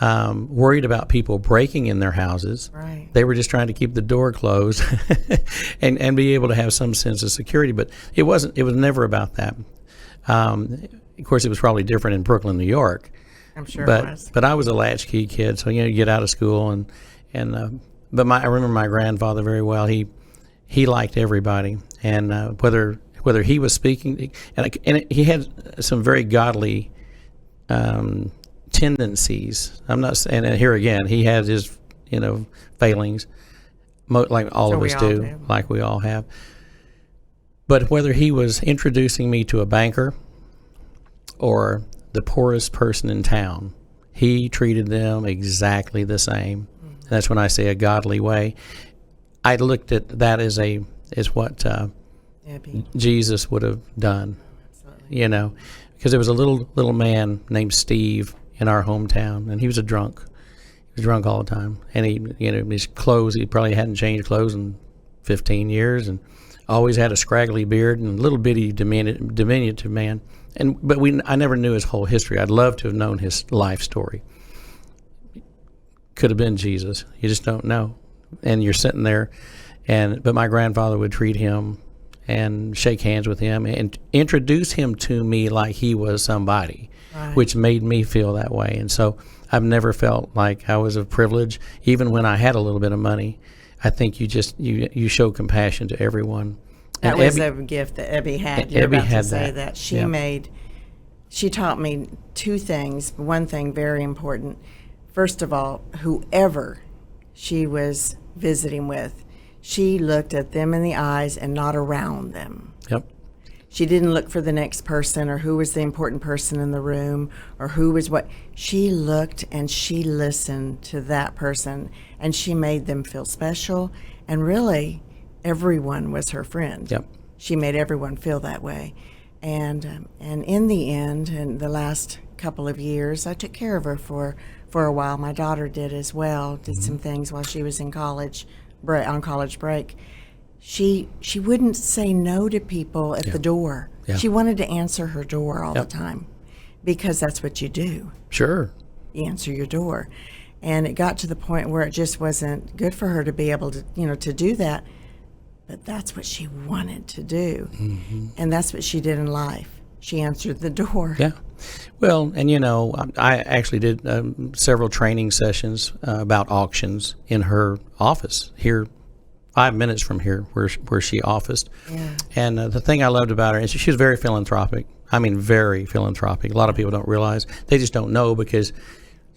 worried about people breaking in their houses. Right. They were just trying to keep the door closed and be able to have some sense of security. But it was never about that. Of course, it was probably different in Brooklyn, New York. I'm sure it was. But I was a latchkey kid, so you get out of school but I remember my grandfather very well. He liked everybody, and whether he was speaking, and he had some very godly tendencies. I'm not saying, and here again, he had his failings, like all of us do, like we all have. But whether he was introducing me to a banker or the poorest person in town, he treated them exactly the same. And that's when I say a godly way. I looked at that as what Jesus would have done. Absolutely. Because there was a little man named Steve in our hometown, and he was a drunk. He was drunk all the time, and his clothes, he probably hadn't changed clothes in 15 years, and always had a scraggly beard and a little bitty diminutive man. But I never knew his whole history. I'd love to have known his life story. Could have been Jesus. You just don't know. And you're sitting there, but my grandfather would treat him and shake hands with him and introduce him to me like he was somebody, right, which made me feel that way. And so I've never felt like I was a privilege, even when I had a little bit of money. I think you show compassion to everyone. That was a gift that Ebby had. You're about to say that. She taught me two things. One thing very important. First of all, whoever she was visiting with, she looked at them in the eyes and not around them. Yep. She didn't look for the next person or who was the important person in the room or who was what. She looked and she listened to that person, and she made them feel special. And really, everyone was her friend. Yep. She made everyone feel that way. And in the end, in the last couple of years, I took care of her for a while. My daughter did as well, did some things while she was in college, on college break. She wouldn't say no to people at the door. Yeah. She wanted to answer her door all the time, because that's what you do. Sure. You answer your door. And it got to the point where it just wasn't good for her to be able to, to do that. But that's what she wanted to do. And that's what she did in life. She answered the door. Yeah. Well, and I actually did several training sessions about auctions in her office here, 5 minutes from here, where she officed. Yeah. And the thing I loved about her is she was very philanthropic. I mean, very philanthropic. A lot of people don't realize. They just don't know because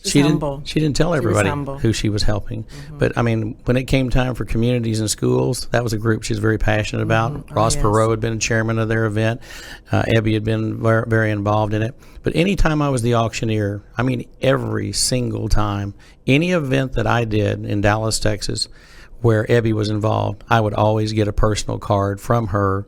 she didn't tell everybody who she was helping. But I mean, when it came time for communities and schools, that was a group she was very passionate about. Ross Perot had been chairman of their event. Ebby had been very, very involved in it. But anytime I was the auctioneer, I mean, every single time, any event that I did in Dallas, Texas, where Ebby was involved, I would always get a personal card from her,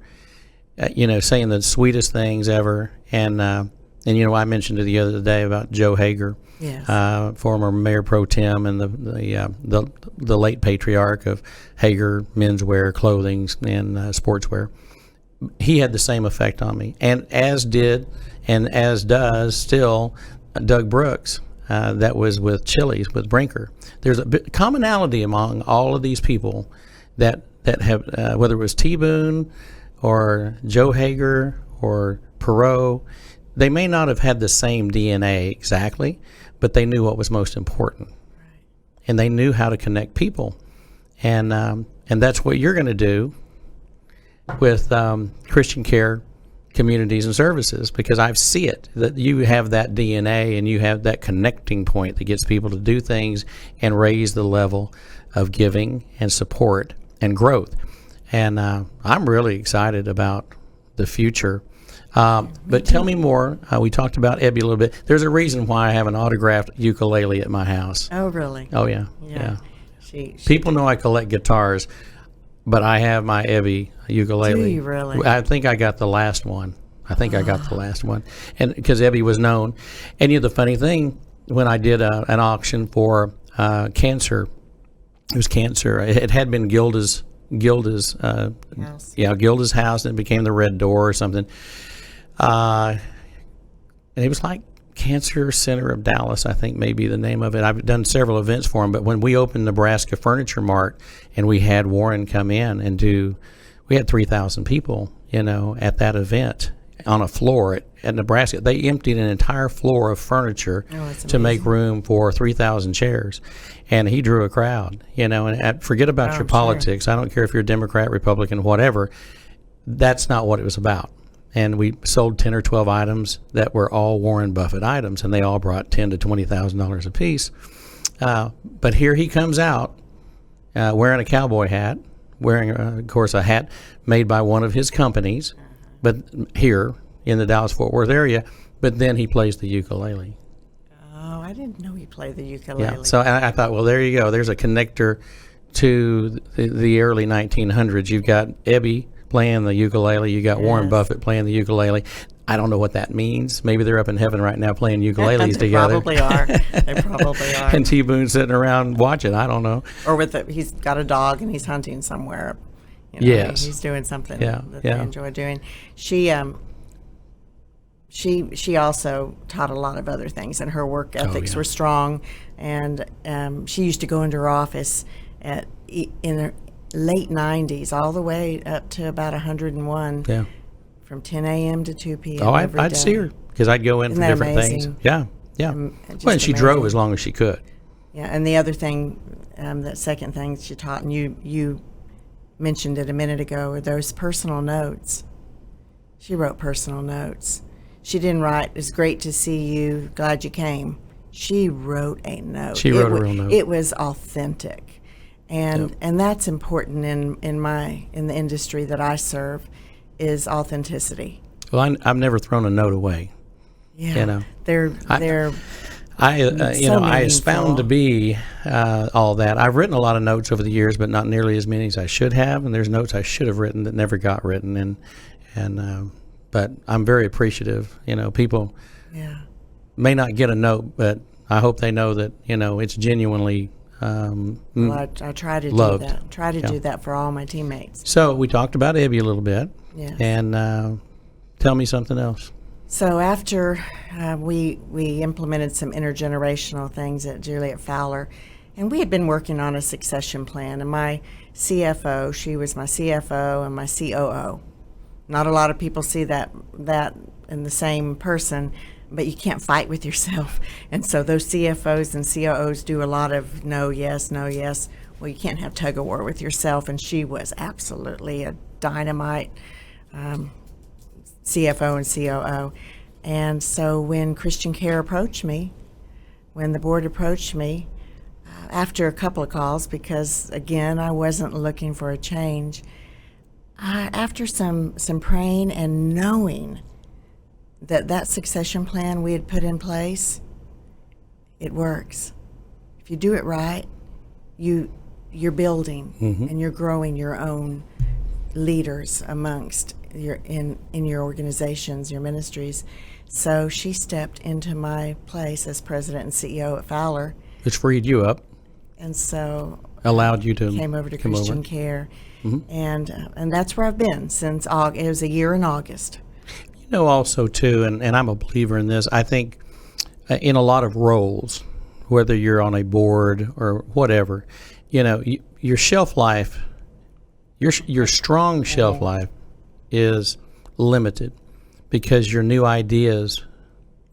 saying the sweetest things ever. And I mentioned it the other day about Joe Hager. Yes. Former Mayor Pro Tem and the late patriarch of Hager menswear, clothing, and sportswear. He had the same effect on me, and as does still Doug Brooks. That was with Chili's with Brinker. There's a commonality among all of these people that have whether it was T. Boone or Joe Hager or Perot. They may not have had the same DNA exactly, but they knew what was most important, and they knew how to connect people, and that's what you're going to do with Christian Care Communities and Services, because I see it that you have that DNA and you have that connecting point that gets people to do things and raise the level of giving and support and growth, and I'm really excited about the future. But tell me more. We talked about Ebby a little bit. There's a reason why I have an autographed ukulele at my house. Oh, really? Oh, yeah. Yeah. People know I collect guitars, but I have my Ebby ukulele. Do you really? I think I got the last one. And because Ebby was known. And the funny thing, when I did an auction for cancer, it was cancer. It had been Gilda's house. Gilda's house, and it became the Red Door or something. And it was like Cancer Center of Dallas, I think may be the name of it. I've done several events for them, but when we opened Nebraska Furniture Mart and we had Warren come in and we had 3,000 people, at that event on a floor at Nebraska. They emptied an entire floor of furniture to make room for 3,000 chairs. And he drew a crowd, and forget about your politics. I don't care if you're Democrat, Republican, whatever. That's not what it was about. And we sold 10 or 12 items that were all Warren Buffett items, and they all brought $10,000 to $20,000 a piece. But here he comes out wearing a cowboy hat, wearing, of course, a hat made by one of his companies, but here in the Dallas-Fort Worth area. But then he plays the ukulele. Oh, I didn't know he played the ukulele. Yeah. So I thought, well, there you go. There's a connector to the early 1900s. You've got Ebby playing the ukulele. You got Warren Buffett playing the ukulele. I don't know what that means. Maybe they're up in heaven right now playing ukuleles together. Probably are. They probably are. And T. Boone sitting around watching. I don't know. Or he's got a dog and he's hunting somewhere. Yes. He's doing something that they enjoy doing. She also taught a lot of other things, and her work ethics were strong. And she used to go into her office in her late 90s, all the way up to about 101. Yeah. From 10 a.m. to 2 p.m. Oh, I'd see her because I'd go in for different things. Yeah. Well, and she drove as long as she could. Yeah, and the other thing, that second thing she taught, and you mentioned it a minute ago, were those personal notes. She wrote personal notes. She didn't write, "It's great to see you, glad you came." She wrote a note. She wrote a real note. It was authentic, and that's important in the industry that I serve, is authenticity. Well, I've never thrown a note away. Yeah, they're. I found to be all that. I've written a lot of notes over the years, but not nearly as many as I should have. And there's notes I should have written that never got written. But I'm very appreciative. People may not get a note, but I hope they know that it's genuinely I try to loved. do that. Try to do that for all my teammates. So we talked about Ebby a little bit. Yes. And tell me something else. So after we implemented some intergenerational things at Juliet Fowler, and we had been working on a succession plan, and my CFO, she was my CFO and my COO. Not a lot of people see that in the same person, but you can't fight with yourself. And so those CFOs and COOs do a lot of no, yes, no, yes. Well, you can't have tug of war with yourself, and she was absolutely a dynamite CFO and COO. And so when Christian Care approached me, when the board approached me, after a couple of calls, because again, I wasn't looking for a change, after some praying and knowing that succession plan we had put in place, it works. If you do it right, you're building and you're growing your own leaders amongst in your organizations, your ministries. So she stepped into my place as president and CEO at Fowler. Which freed you up. And so allowed you to came over to Christian Care. And that's where I've been since August. It was a year in August. Also too, and I'm a believer in this, I think in a lot of roles, whether you're on a board or whatever, your shelf life, your strong shelf life is limited because your new ideas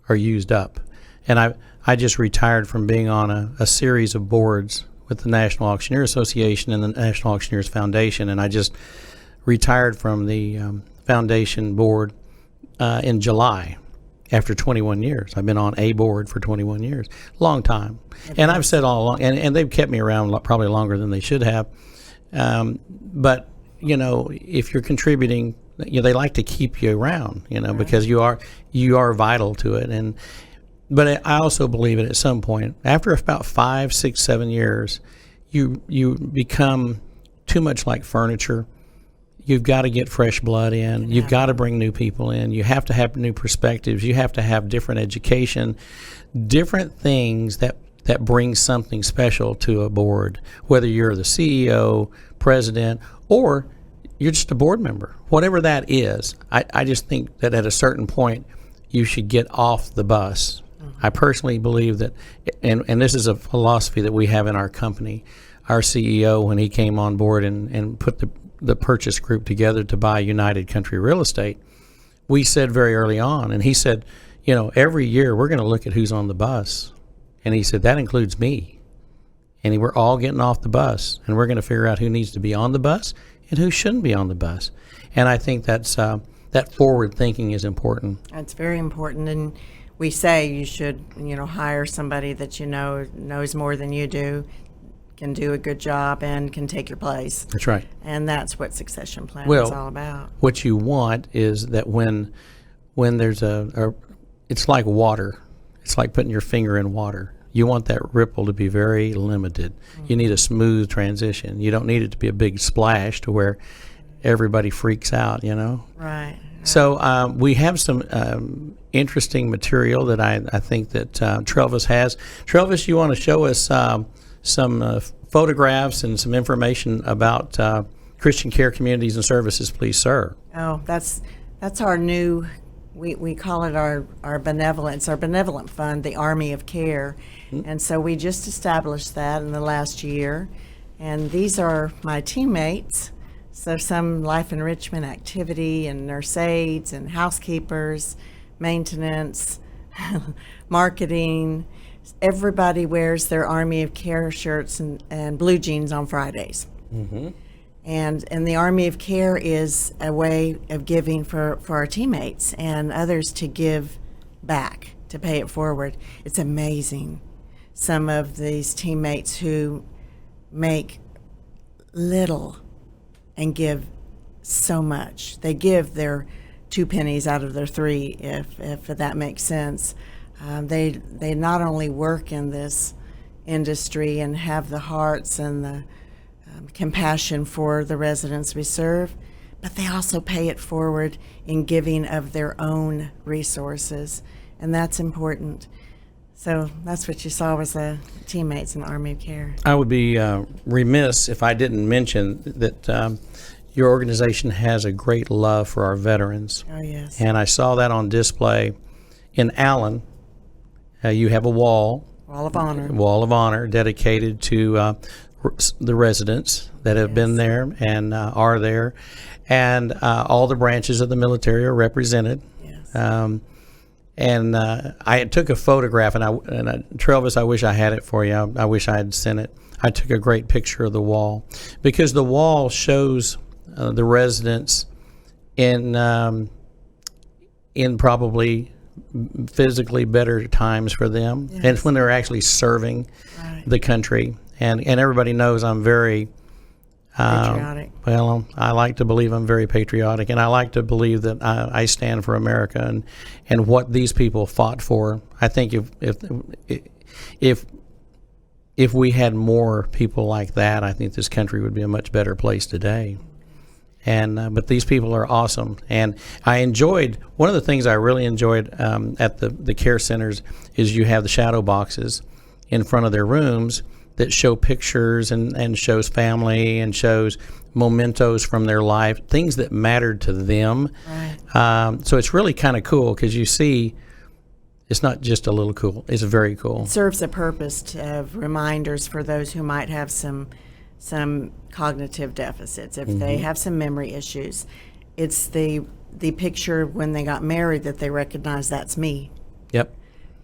are used up. And I just retired from being on a series of boards with the National Auctioneer Association and the National Auctioneers Foundation, and I just retired from the foundation board in July after 21 years. I've been on a board for 21 years, long time. And I've said all along, and they've kept me around probably longer than they should have. But if you're contributing, they like to keep you around, because you are vital to it. But I also believe that at some point, after about 5, 6, 7 years, you become too much like furniture. You've got to get fresh blood in. You've got to bring new people in. You have to have new perspectives. You have to have different education, different things that bring something special to a board, whether you're the CEO, president, or you're just a board member. Whatever that is, I just think that at a certain point, you should get off the bus. I personally believe that, and this is a philosophy that we have in our company. Our CEO, when he came on board and put the purchase group together to buy United Country Real Estate, we said very early on, and he said, every year we're going to look at who's on the bus. And he said, that includes me. And we're all getting off the bus, and we're going to figure out who needs to be on the bus and who shouldn't be on the bus. And I think that's that forward thinking is important. That's very important. And we say you should, hire somebody that knows more than you do, can do a good job, and can take your place. That's right. And that's what succession planning is all about. What you want is that when there's it's like water. It's like putting your finger in water. You want that ripple to be very limited. You need a smooth transition. You don't need it to be a big splash to where everybody freaks out, Right. So we have some interesting material that I think that Trelvis has. Trelvis, you want to show us some photographs and some information about Christian Care Communities and Services, please, sir. Oh, that's our new, we call it our benevolent fund, the Army of Care. And so we just established that in the last year. And these are my teammates. So some life enrichment activity and nurse aides and housekeepers, maintenance, marketing. Everybody wears their Army of Care shirts and blue jeans on Fridays. And the Army of Care is a way of giving for our teammates and others to give back, to pay it forward. It's amazing. Some of these teammates who make little and give so much. They give their 2 pennies out of their 3, if that makes sense. They not only work in this industry and have the hearts and the compassion for the residents we serve, but they also pay it forward in giving of their own resources, and that's important. So that's what you saw was the teammates in the Army of Care. I would be remiss if I didn't mention that your organization has a great love for our veterans. Oh, yes. And I saw that on display in Allen. You have a wall Wall of Honor. Dedicated to the residents that have been there and are there. And all the branches of the military are represented. Yes. And I took a photograph, and Travis, I wish I had it for you. I wish I had sent it. I took a great picture of the wall because the wall shows the residents in probably physically better times for them, Yes. and when they're actually serving the country. And everybody knows I'm very Patriotic. Well, I like to believe I'm very patriotic, and I like to believe that I stand for America and what these people fought for. I think if we had more people like that, I think this country would be a much better place today. And but these people are awesome, and I enjoyed one of the things I really enjoyed at the care centers is you have the shadow boxes in front of their rooms that show pictures and shows family and shows mementos from their life, things that mattered to them. Right. So it's really kind of cool because you see it's not just a little cool, it's very cool. It serves a purpose of reminders for those who might have some cognitive deficits, if they have some memory issues. It's the picture when they got married that they recognize that's me. Yep.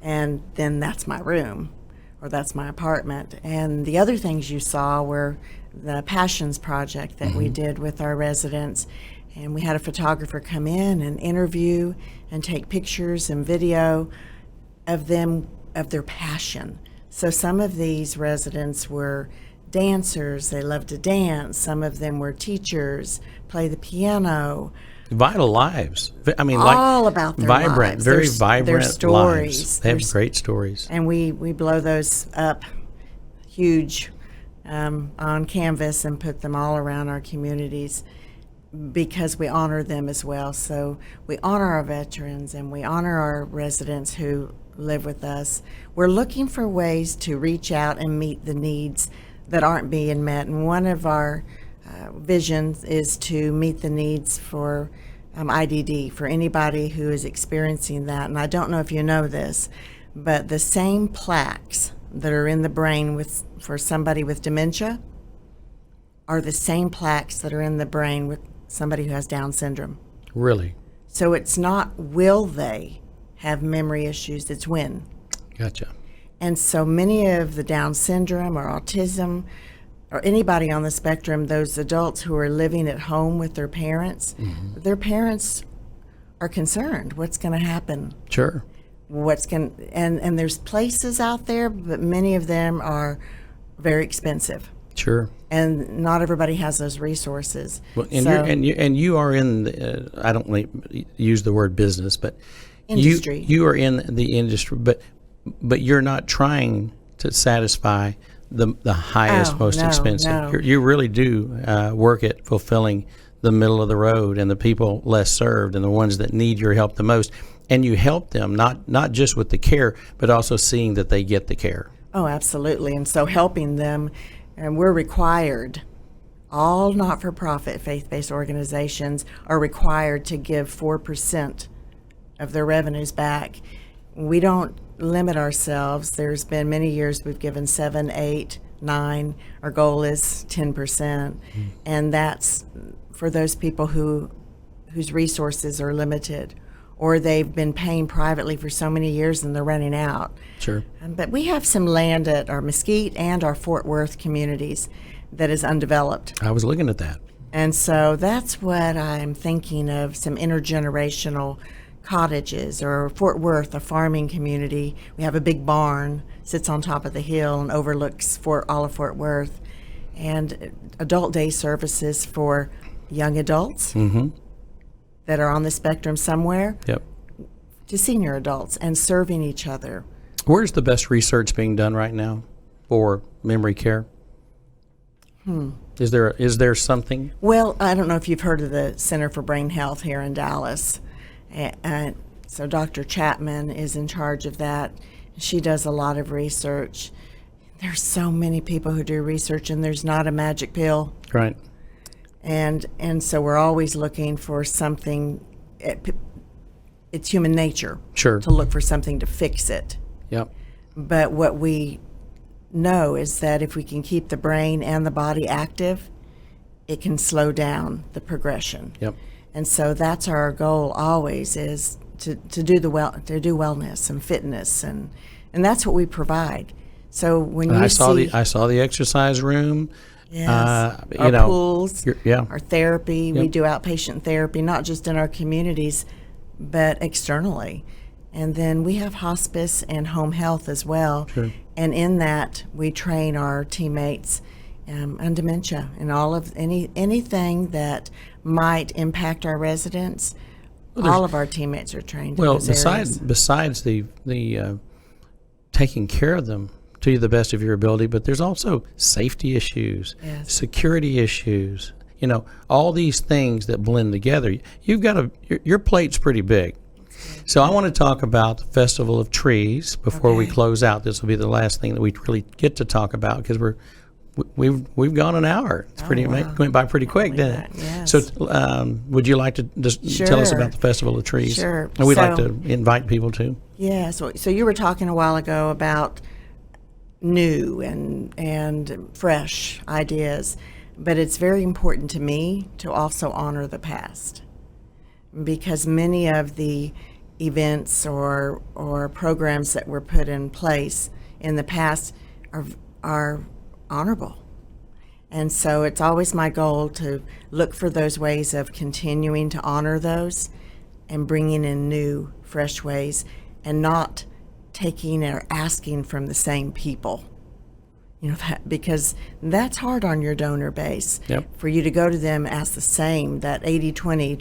And then that's my room, or that's my apartment. And the other things you saw were the Passions project that we did with our residents. And we had a photographer come in and interview and take pictures and video of them, of their passion. So some of these residents were dancers, they loved to dance. Some of them were teachers, play the piano. Vital lives. I mean, All like about their vibrant, lives. very Their vibrant stories. lives. They have great stories. And we blow those up huge on canvas and put them all around our communities because we honor them as well. So we honor our veterans and we honor our residents who live with us. We're looking for ways to reach out and meet the needs that aren't being met. And one of our visions is to meet the needs for IDD, for anybody who is experiencing that. And I don't know if you know this, but the same plaques that are in the brain for somebody with dementia are the same plaques that are in the brain with somebody who has Down syndrome. Really? So it's not will they have memory issues, it's when. Gotcha. And so many of the Down syndrome or autism or anybody on the spectrum, those adults who are living at home with their parents are concerned. What's going to happen? Sure. And there's places out there, but many of them are very expensive. Sure. And not everybody has those resources. Well, and you are in the, I don't want to use the word business, but industry. You are in the industry, but you're not trying to satisfy the highest, most expensive. No. You really do work at fulfilling the middle of the road and the people less served and the ones that need your help the most. And you help them not just with the care, but also seeing that they get the care. Oh, absolutely. And so helping them, and we're required, all not-for-profit faith-based organizations are required to give 4% of their revenues back. We don't limit ourselves. There's been many years we've given 7, 8, 9. Our goal is 10%. And that's for those people whose resources are limited, or they've been paying privately for so many years and they're running out. Sure. But we have some land at our Mesquite and our Fort Worth communities that is undeveloped. I was looking at that. And so that's what I'm thinking of, some intergenerational cottages, or Fort Worth, a farming community. We have a big barn, sits on top of the hill and overlooks all of Fort Worth, and adult day services for young adults that are on the spectrum somewhere. Yep. to senior adults and serving each other. Where's the best research being done right now for memory care? Is there something? Well, I don't know if you've heard of the Center for Brain Health here in Dallas. So Dr. Chapman is in charge of that. She does a lot of research. There's so many people who do research, and there's not a magic pill. Right. And so we're always looking for something. It's human nature Sure. to look for something to fix it. Yep. But what we know is that if we can keep the brain and the body active, it can slow down the progression. Yep. And so that's our goal always, is to do wellness and fitness, and that's what we provide. So when you I saw the exercise room. yes, you our know, pools, yeah. our therapy, we Yep. do outpatient therapy, not just in our communities, but externally. And then we have hospice and home health as well. Sure. And in that, we train our teammates on dementia and all of anything that might impact our residents. All of our teammates are trained. Well, in those areas. besides the taking care of them to the best of your ability, but there's also safety issues, Yes. security issues. You know, all these things that blend together. You've got your plate's pretty big. So I want to talk about the Festival of Trees before we Okay. close out. This will be the last thing that we really get to talk about, because we've gone an hour. It's wow. went by pretty quick, didn't it? Yes. So would you like to just tell us Sure. about the Festival of Trees? Sure. And we'd like So- to invite people to. Yeah, so you were talking a while ago about new and fresh ideas, but it's very important to me to also honor the past, because many of the events or programs that were put in place in the past are honorable. And so it's always my goal to look for those ways of continuing to honor those and bringing in new, fresh ways, and not taking or asking from the same people. You know, because that's hard on your donor base. Yep. For you to go to them, ask the same, that 80-20,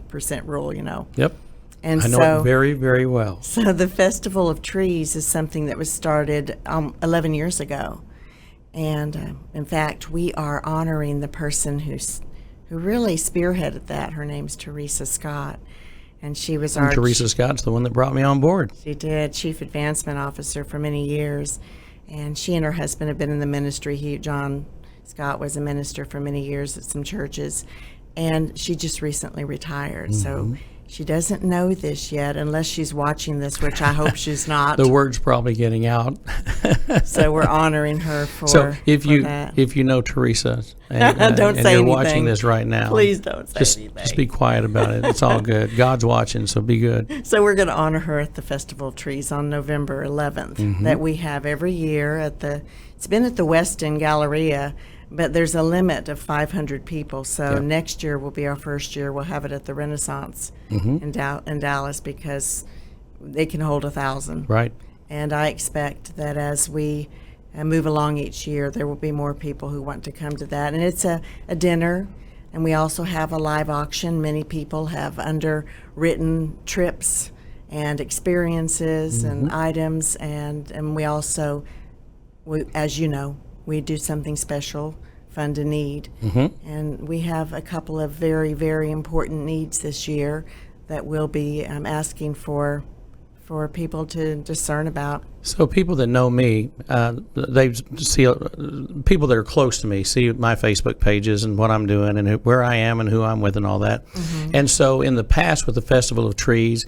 80% rule, you know. Yep. And I know it very, very well. So the Festival of Trees is something that was started 11 years ago. And in fact, we are honoring the person who really spearheaded that. Her name's Teresa Scott. And she was our... Teresa Scott's the one that brought me on board. She did, Chief Advancement Officer for many years. And she and her husband have been in the ministry. John Scott was a minister for many years at some churches. And she just recently retired. So she doesn't know this yet, unless she's watching this, which I hope she's not. The word's probably getting out. So we're honoring her for So if that. you know Teresa and, Don't and say you're anything. watching this right now, Please don't say just anything. just be quiet about it. It's all good. God's watching, so be good. So we're going to honor her at the Festival of Trees on November 11th that we have every year it's been at the Westin Galleria, but there's a limit of 500 people. So Yep. next year will be our first year. We'll have it at the Renaissance in Dallas, because they can hold 1,000. Right. And I expect that as we move along each year, there will be more people who want to come to that. And it's a dinner, and we also have a live auction. Many people have underwritten trips and experiences and items, and we also, as you know, we do something special, Fund a Need. And we have a couple of very, very important needs this year that we'll be asking for people to discern about. So people that know me, they see people that are close to me see my Facebook pages and what I'm doing and where I am and who I'm with and all that. And so in the past with the Festival of Trees,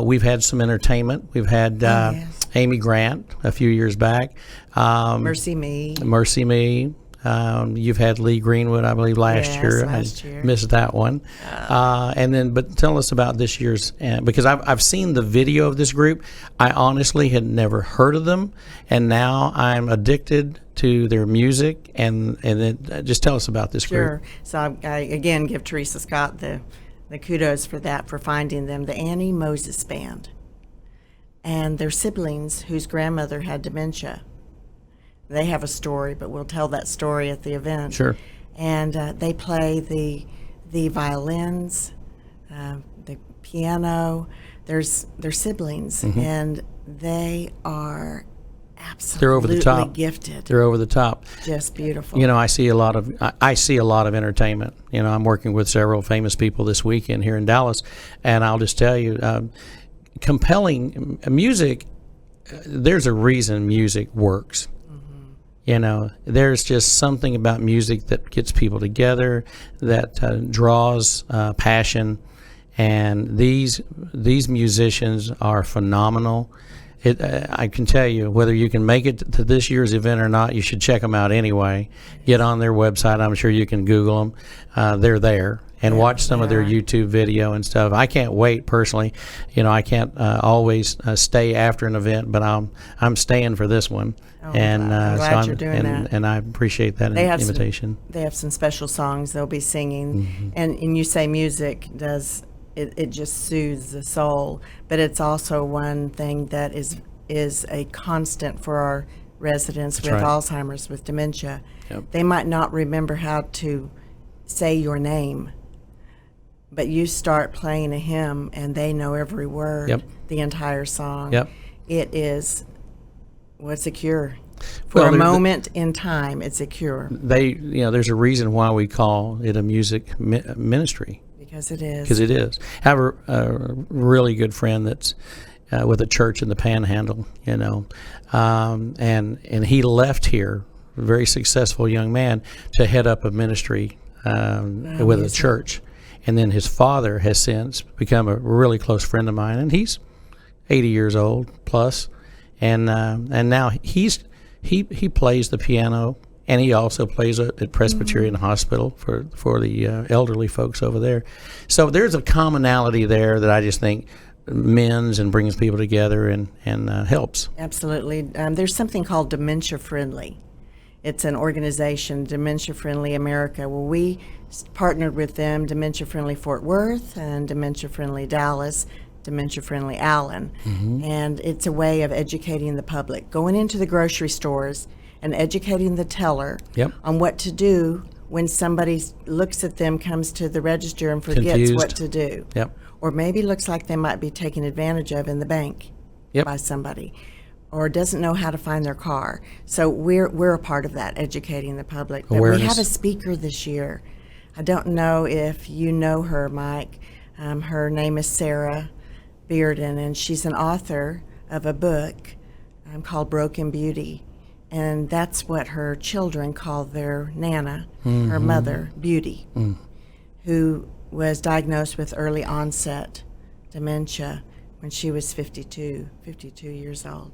we've had some entertainment. We've had yes. Amy Grant a few years back. Mercy Me. Mercy Me. You've had Lee Greenwood, I believe, last Yes, year. last I year. missed that one. And then, but tell us about this year's, because I've seen the video of this group. I honestly had never heard of them, and now I'm addicted to their music. And just tell us about this Sure. group. So I again give Teresa Scott the kudos for that, for finding them. The Annie Moses Band and their siblings whose grandmother had dementia. They have a story, but we'll tell that story at the event. Sure. And they play the violins, the piano, they're siblings, and they are absolutely They're over the top. gifted. They're over the top. Just beautiful. You know, I see a lot of entertainment. You know, I'm working with several famous people this weekend here in Dallas, and I'll just tell you, compelling music. There's a reason music works. You know, there's just something about music that gets people together, that draws passion, and these musicians are phenomenal. I can tell you, whether you can make it to this year's event or not, you should check them out anyway. Get on their website. I'm sure you can Google them. They're there. And watch some of their YouTube video and stuff. I can't wait personally. You know, I can't always stay after an event, but I'm staying for this one. I'm glad you're doing that. And I appreciate that invitation. They have some special songs they'll be singing, and you say music does it just soothes the soul, but it's also one thing that is a constant for our residents with Alzheimer's, with dementia. Yep. They might not remember how to say your name, but you start playing a hymn and they know every word, the entire song. Yep. It is, what's a cure? For a moment in time, it's a cure. There's a reason why we call it a music ministry. Because it is. Because it is. I have a really good friend that's with a church in the Panhandle, you know, and he left here, a very successful young man, to head up a ministry with a church. And then his father has since become a really close friend of mine, and he's 80 years old plus, and now he plays the piano, and he also plays at Presbyterian Hospital for the elderly folks over there. So there's a commonality there that I just think mends and brings people together and helps. Absolutely. There's something called Dementia Friendly. It's an organization, Dementia Friendly America. Well, we partnered with them, Dementia Friendly Fort Worth and Dementia Friendly Dallas, Dementia Friendly Allen. And it's a way of educating the public, going into the grocery stores and educating the teller on what to do when somebody looks at them, comes to the register and forgets Confused. what to do. Or maybe looks like they might be taken advantage of in the bank by somebody, or doesn't know how to find their car. So we're a part of that, educating the public. But we have a speaker this year. I don't know if you know her, Mike. Her name is Sarah Bearden, and she's an author of a book called Broken Beauty. And that's what her children call their Nana, her mother, Beauty, who was diagnosed with early onset dementia when she was 52 years old.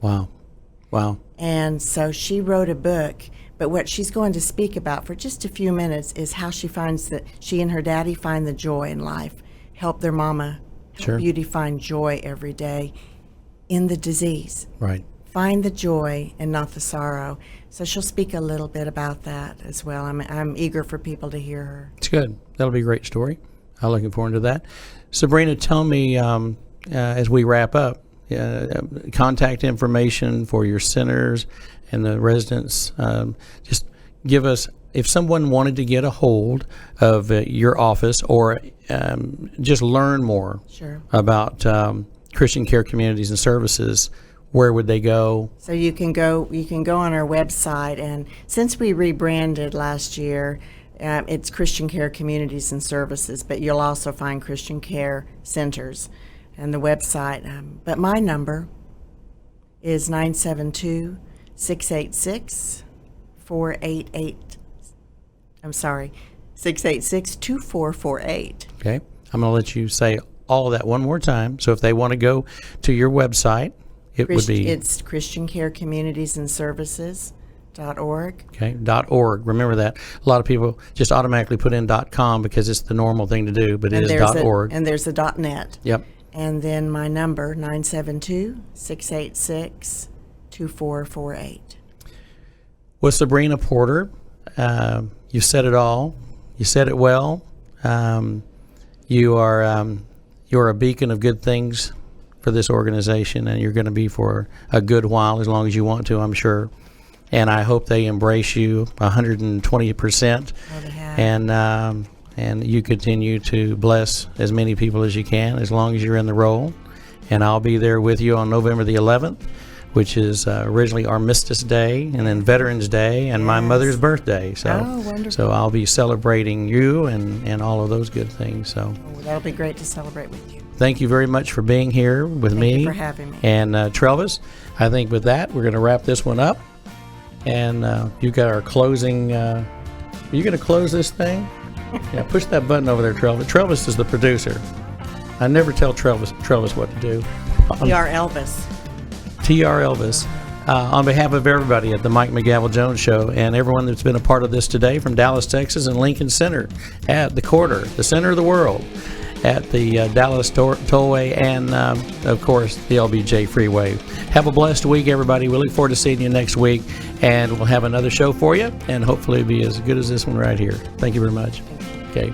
Wow. And so she wrote a book, but what she's going to speak about for just a few minutes is how she finds that she and her daddy find the joy in life, help their mama, help Beauty find joy every day in the disease. Right. Find the joy and not the sorrow. So she'll speak a little bit about that as well. I'm eager for people to hear her. It's good. That'll be a great story. I'm looking forward to that. Sabrina, tell me, as we wrap up, contact information for your centers and the residents. Just give us, if someone wanted to get a hold of your office or just learn more about Christian Care Communities and Services, where would they go? So you can go on our website, and since we rebranded last year, it's Christian Care Communities and Services, but you'll also find Christian Care Centers and the website. But my number is 972-686-488. I'm sorry, 686-2448. Okay. I'm going to let you say all of that one more time. So if they want to go to your website, it's Christian Care Communities and Services.org. Okay, .org. Remember that. A lot of people just automatically put in .com because it's the normal thing to do, but it is .org. And there's a .net. Yep. And then my number, 972-686-2448. Well, Sabrina Porter, you said it all. You said it well. You're a beacon of good things for this organization, and you're going to be for a good while, as long as you want to, I'm sure. And I hope they embrace you 120%. And you continue to bless as many people as you can, as long as you're in the role. and I'll be there with you on November the 11th, which is originally Armistice Day, and then Veterans Day, and my mother's birthday. So, Oh, wonderful. So I'll be celebrating you and all of those good things. So Oh, that'll be great to celebrate with you. thank you very much for being here with me. Thank you for having me. And Travis, I think with that, we're going to wrap this one up. And you got our closing. Are you going to close this thing? Yeah, push that button over there, Travis. Travis is the producer. I never tell Travis what to do. We are Elvis. TR Elvis. On behalf of everybody at the Mike Mcgavel Jones Show and everyone that's been a part of this today from Dallas, Texas, and Lincoln Center at the Quarter, the center of the world, at the Dallas Tollway, and of course the LBJ Freeway. Have a blessed week, everybody. We look forward to seeing you next week, and we'll have another show for you, and hopefully it'll be as good as this one right here. Thank you very much. Okay.